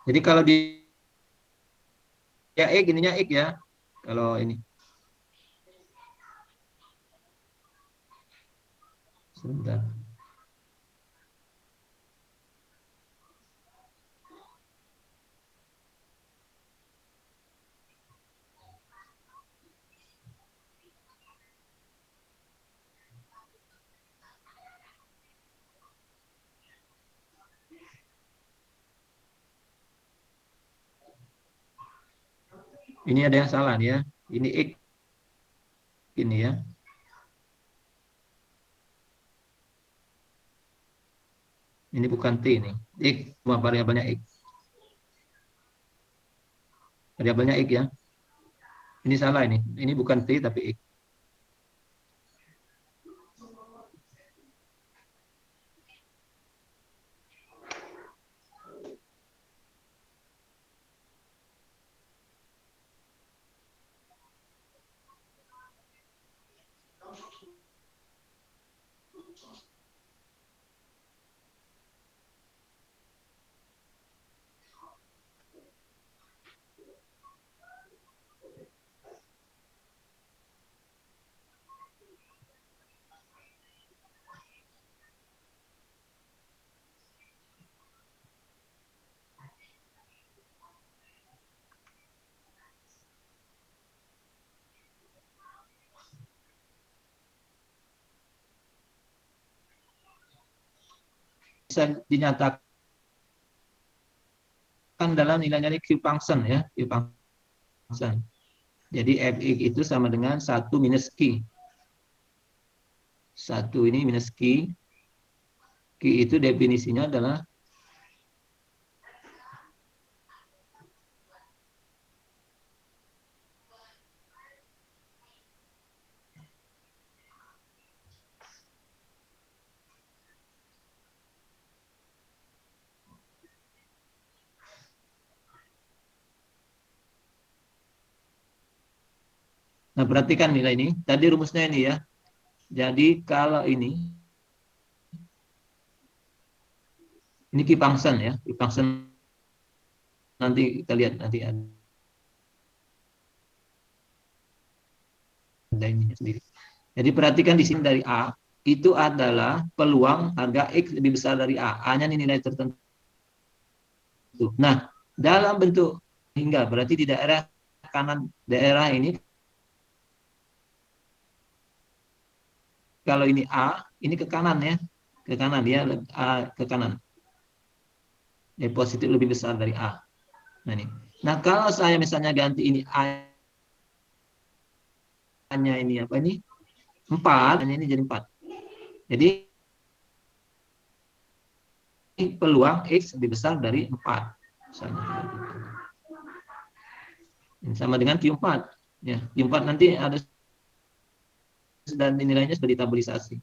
[SPEAKER 1] Jadi kalau di ya ik, ininya ik ya. Kalau ini. Sebentar. Ini ada yang salah ya. Ini ik ini ya. Ini bukan T ini. Ik cuma variabelnya ik. Variabelnya ik ya. Ini salah ini. Ini bukan T tapi ik. Bisa dinyatakan dalam nilainya Q function ya, Q function. Jadi Fx itu sama dengan 1 minus Q. 1 ini minus Q. Q itu definisinya adalah nah, perhatikan nilai ini. Tadi rumusnya ini ya. Jadi kalau ini key function ya. Key function nanti kita lihat nanti ada ini sendiri. Jadi perhatikan di sini dari A itu adalah peluang harga X lebih besar dari A. A-nya ini nilai tertentu. Nah, dalam bentuk hingga berarti di daerah kanan daerah ini kalau ini A, ini ke kanan ya. Ke kanan dia A ke kanan. Jadi positif lebih besar dari A. Nah ini. Nah, kalau saya misalnya ganti ini A-nya ini apa ini? 4, hanya ini jadi 4. Jadi peluang X lebih besar dari 4. Misalnya. Ini sama dengan Q4. Ya, Q4 nanti ada dan nilainya sudah ditabulisasi.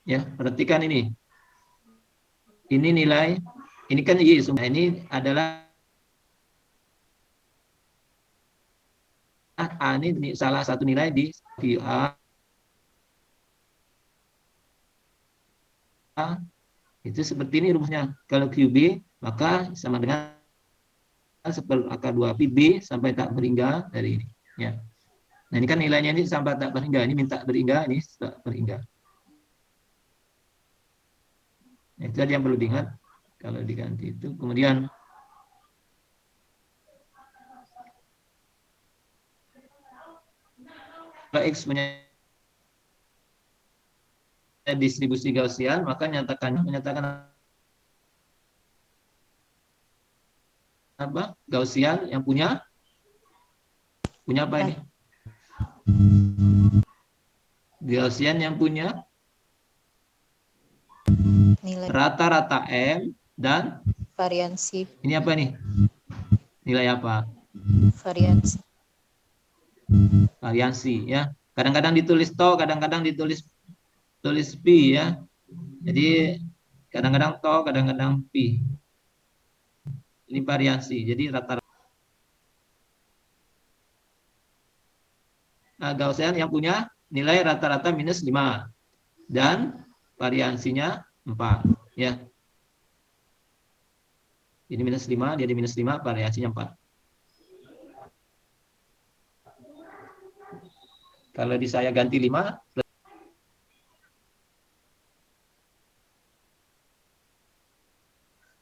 [SPEAKER 1] Ya, perhatikan ini. Ini nilai, ini kan Y, ini adalah A, ini salah satu nilai di QA. Itu seperti ini rumusnya. Kalau QB, maka sama dengan seperakar 2 pi B sampai tak berhingga dari ini. Ya. Nah ini kan nilainya ini sampai tak berhingga, ini minta berhingga, ini tak berhingga. Nah, itu tadi yang perlu diingat kalau diganti itu. Kemudian kalau X punya distribusi Gaussian, maka menyatakan apa? Gaussian yang punya apa ini? Gaussian yang punya
[SPEAKER 3] Nilai
[SPEAKER 1] rata-rata M dan
[SPEAKER 3] variansi.
[SPEAKER 1] ini apa nih? Nilai apa?
[SPEAKER 3] Variansi.
[SPEAKER 1] Variansi ya. Kadang-kadang ditulis to, kadang-kadang ditulis pi ya. Jadi kadang-kadang to, kadang-kadang pi. Ini variansi. Jadi rata-rata. Nah, Gaussian yang punya nilai rata-rata minus 5 dan variansinya 4 ya. Ini minus 5, jadi minus 5, variasinya 4. Kalau di saya ganti 5,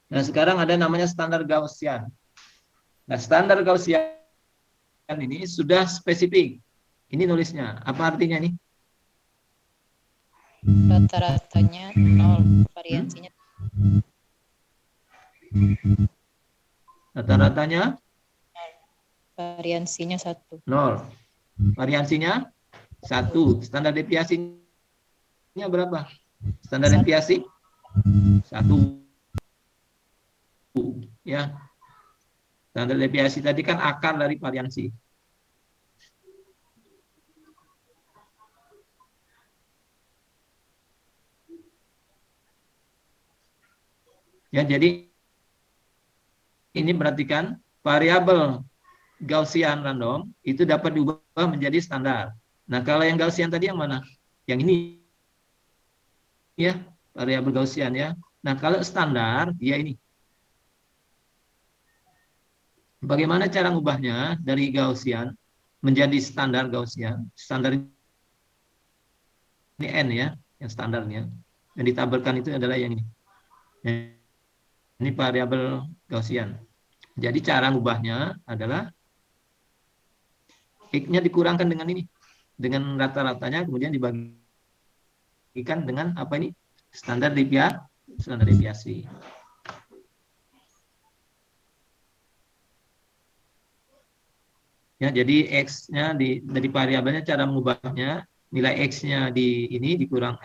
[SPEAKER 1] nah sekarang ada namanya standar Gaussian. Nah standar Gaussian ini sudah spesifik. Ini nulisnya. Apa artinya nih?
[SPEAKER 3] Rata-ratanya 0, variansinya
[SPEAKER 1] Rata-ratanya
[SPEAKER 3] 1.
[SPEAKER 1] 0. Variansinya 1. Standar deviasinya berapa? Standar deviasi 1. Ya. Standar deviasi tadi kan akar dari variansi. Ya, jadi ini perhatikan variabel Gaussian random itu dapat diubah menjadi standar. Nah, kalau yang Gaussian tadi yang mana? Yang ini ya, variabel Gaussian ya. Nah, kalau standar dia ini. Bagaimana cara mengubahnya dari Gaussian menjadi standar Gaussian? Standar ini N ya, yang standarnya. Yang ditabelkan itu adalah yang ini. Ini variabel Gaussian. Jadi cara mengubahnya adalah X-nya dikurangkan dengan ini. Dengan rata-ratanya kemudian dibagikan dengan apa ini? Standar deviasi. Ya, jadi X-nya dari variabelnya cara mengubahnya nilai X-nya di ini dikurang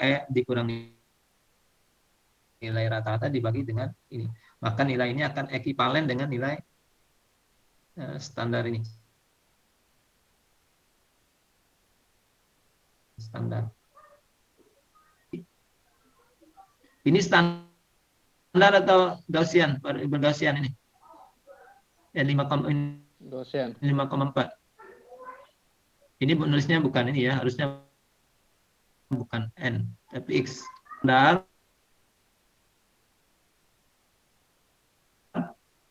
[SPEAKER 1] nilai rata-rata dibagi dengan ini. Maka nilai ini akan ekivalen dengan nilai standar ini. Standar. Ini standar atau Gaussian? Gaussian ini. Ya 5,4. Ini nulisnya bukan ini ya, harusnya bukan N, tapi X. Standar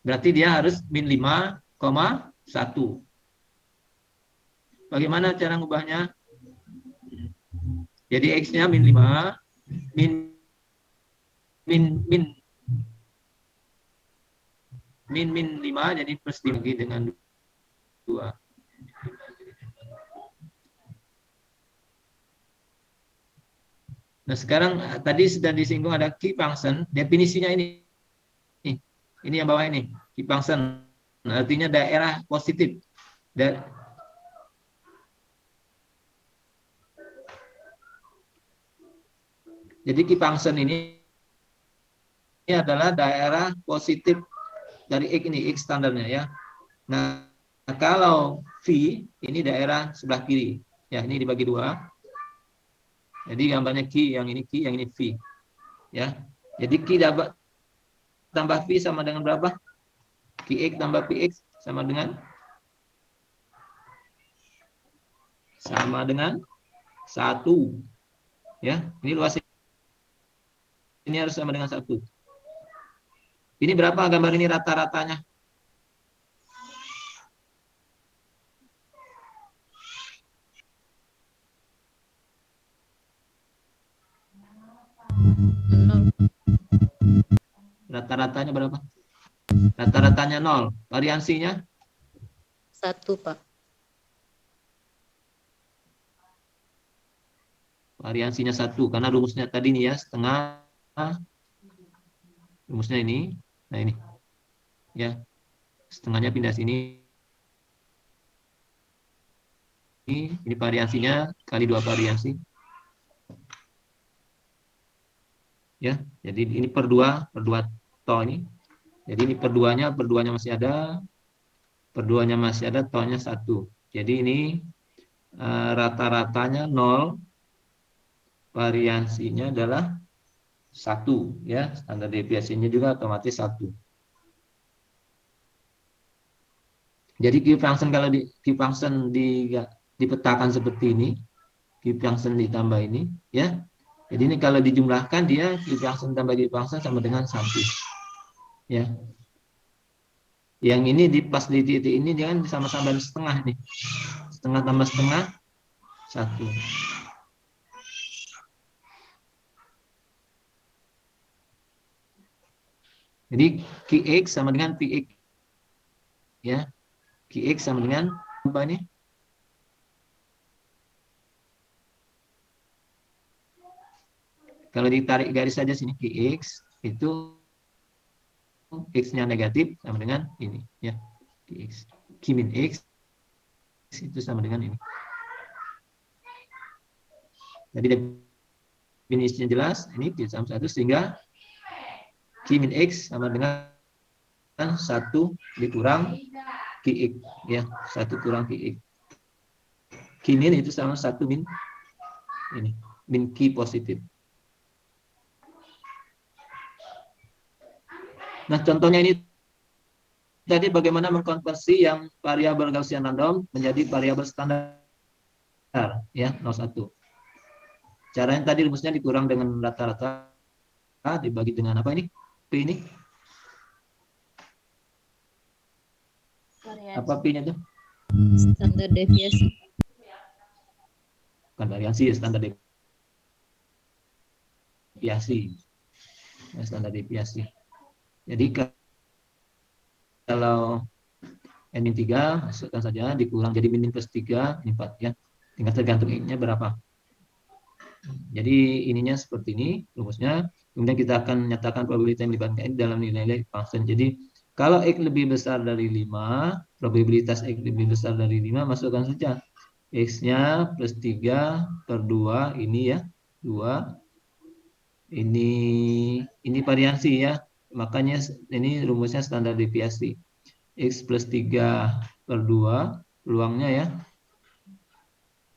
[SPEAKER 1] berarti dia harus min 5,1. Bagaimana cara ngubahnya? Jadi X-nya min 5, min 5, jadi plus dibagi dengan 2. Nah sekarang tadi sudah disinggung ada key function, definisinya ini. Ini yang bawah ini, key function. Artinya daerah positif. Jadi key function ini adalah daerah positif dari X ini, X standarnya ya. Nah, kalau V ini daerah sebelah kiri. Ya, ini dibagi 2. Jadi gambarnya Q, yang ini V. Ya. Jadi Q tambah V sama dengan berapa? Qx tambah Px sama dengan 1. Ya, ini luas ini harus sama dengan 1. Ini berapa gambar ini rata-ratanya?
[SPEAKER 3] Nol.
[SPEAKER 1] Rata-ratanya berapa? Rata-ratanya 0. Variansinya
[SPEAKER 3] 1, Pak.
[SPEAKER 1] variansinya 1 karena rumusnya tadi nih ya, setengah, rumusnya ini. Nah, ini. Ya. Setengahnya pindah sini. Ini variansinya kali 2 variansi. Ya. Jadi ini per 2 toh ini. Jadi ini perduanya masih ada, tohnya 1. Jadi ini rata-ratanya 0, variansinya adalah 1 ya, standar deviasinya juga otomatis 1. Jadi Q function kalau Q function dipetakan seperti ini, Q function ditambah ini ya. Jadi ini kalau dijumlahkan dia Q function tambah Q function sama dengan 1 ya. Yang ini pas di titik ini dia kan sama-sama setengah nih. Setengah tambah setengah 1. Jadi Qx sama dengan Px ya. Qx sama dengan apa ini? Kalau ditarik garis saja sini Qx itu X-nya negatif sama dengan ini ya. Qx. Q min X itu sama dengan ini. Jadi definisinya jelas, ini Q sama 1 sehingga Q min X sama dengan 1 dikurang Qx ya, 1 kurang Qx. Q min itu sama 1 min ini, min Q positif. Nah, contohnya ini tadi bagaimana mengkonversi yang variabel Gaussian random menjadi variabel standar ya, 01. Caranya tadi rumusnya dikurang dengan rata-rata dibagi dengan apa ini? P ini. Apa P-nya tuh?
[SPEAKER 3] Standar deviasi.
[SPEAKER 1] Bukan variansi, standar deviasi. Ya, standar deviasi. Jadi kalau N-3 masukkan saja dikurang jadi min plus 3, ini 4 ya. Tinggal tergantung X-nya berapa. Jadi ininya seperti ini rumusnya. Kemudian kita akan nyatakan probabilitas yang melibatkan X dalam nilai-nilai function. Jadi kalau X lebih besar dari 5, probabilitas X lebih besar dari 5, masukkan saja X-nya plus 3 per 2, ini ya, 2. Ini variansi ya. Makanya ini rumusnya standar deviasi. X plus 3 per 2, peluangnya ya,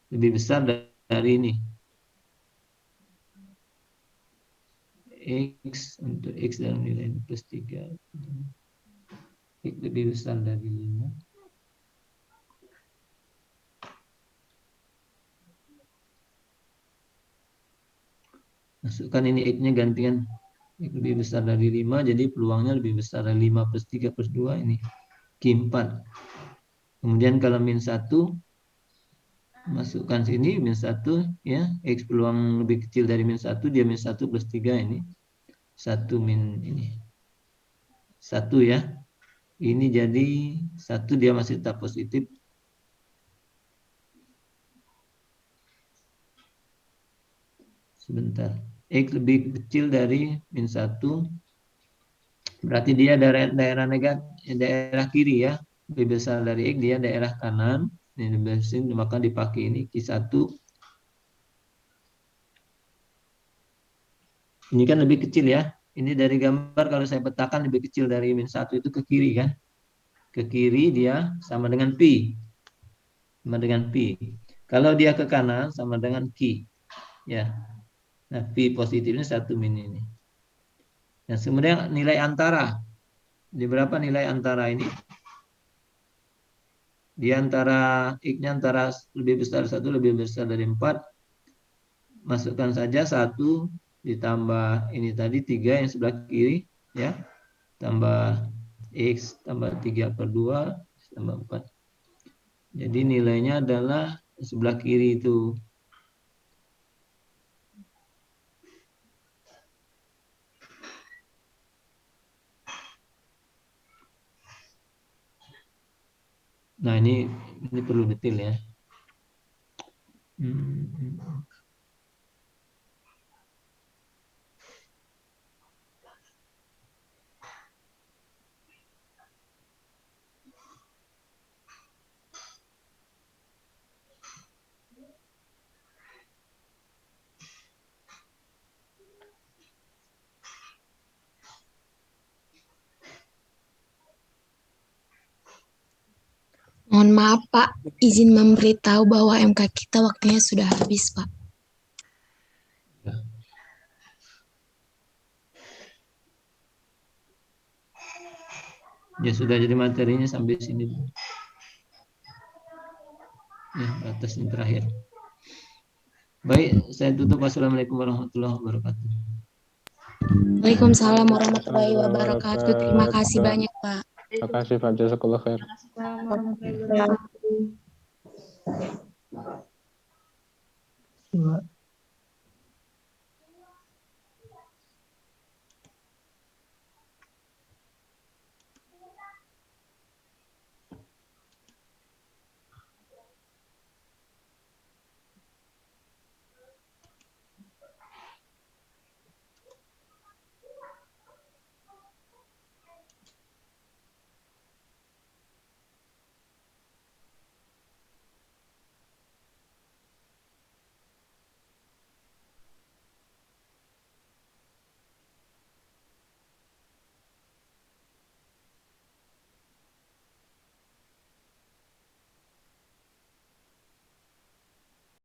[SPEAKER 1] lebih besar dari ini. X untuk X dalam nilai plus 3. X lebih besar dari 5. Masukkan ini X-nya gantikan X lebih besar dari 5, jadi peluangnya lebih besar dari 5 plus 3 plus 2, ini Q4. Kemudian kalau min 1, masukkan sini min 1 ya, X peluang lebih kecil dari min 1, dia min 1 plus 3 ini. 1 min ini. 1 ya. Ini jadi 1 dia masih tetap positif. Sebentar. X lebih kecil dari min 1. Berarti dia daerah negatif, daerah kiri ya. Lebih besar dari X, dia daerah kanan. Ini bensin, maka dipakai ini Q1. Ini kan lebih kecil ya. Ini dari gambar kalau saya petakan lebih kecil dari min 1 itu ke kiri kan. Ke kiri dia sama dengan Pi. Sama dengan Pi. Kalau dia ke kanan sama dengan Q. Ya. Nah, Pi positifnya 1 min ini. Nah, kemudian nilai antara. Di berapa nilai antara ini? Di antara X-nya antara lebih besar 1 lebih besar dari 4. Masukkan saja 1 ditambah ini tadi 3 yang sebelah kiri ya. Tambah X tambah 3 per 2 tambah 4. Jadi nilainya adalah sebelah kiri itu. Nah, ini perlu detail ya. Hmm.
[SPEAKER 7] Mohon maaf Pak, izin memberitahu bahwa MK kita waktunya sudah habis Pak.
[SPEAKER 1] Ya sudah, jadi materinya sampai sini. Ya, batas yang terakhir. Baik, saya tutup. Wassalamualaikum warahmatullahi wabarakatuh.
[SPEAKER 7] Waalaikumsalam warahmatullahi wabarakatuh. Terima kasih banyak Pak.
[SPEAKER 4] Terima kasih Pak, jazakallah khair.
[SPEAKER 5] Assalamualaikum warahmatullahi wabarakatuh.
[SPEAKER 2] Cuma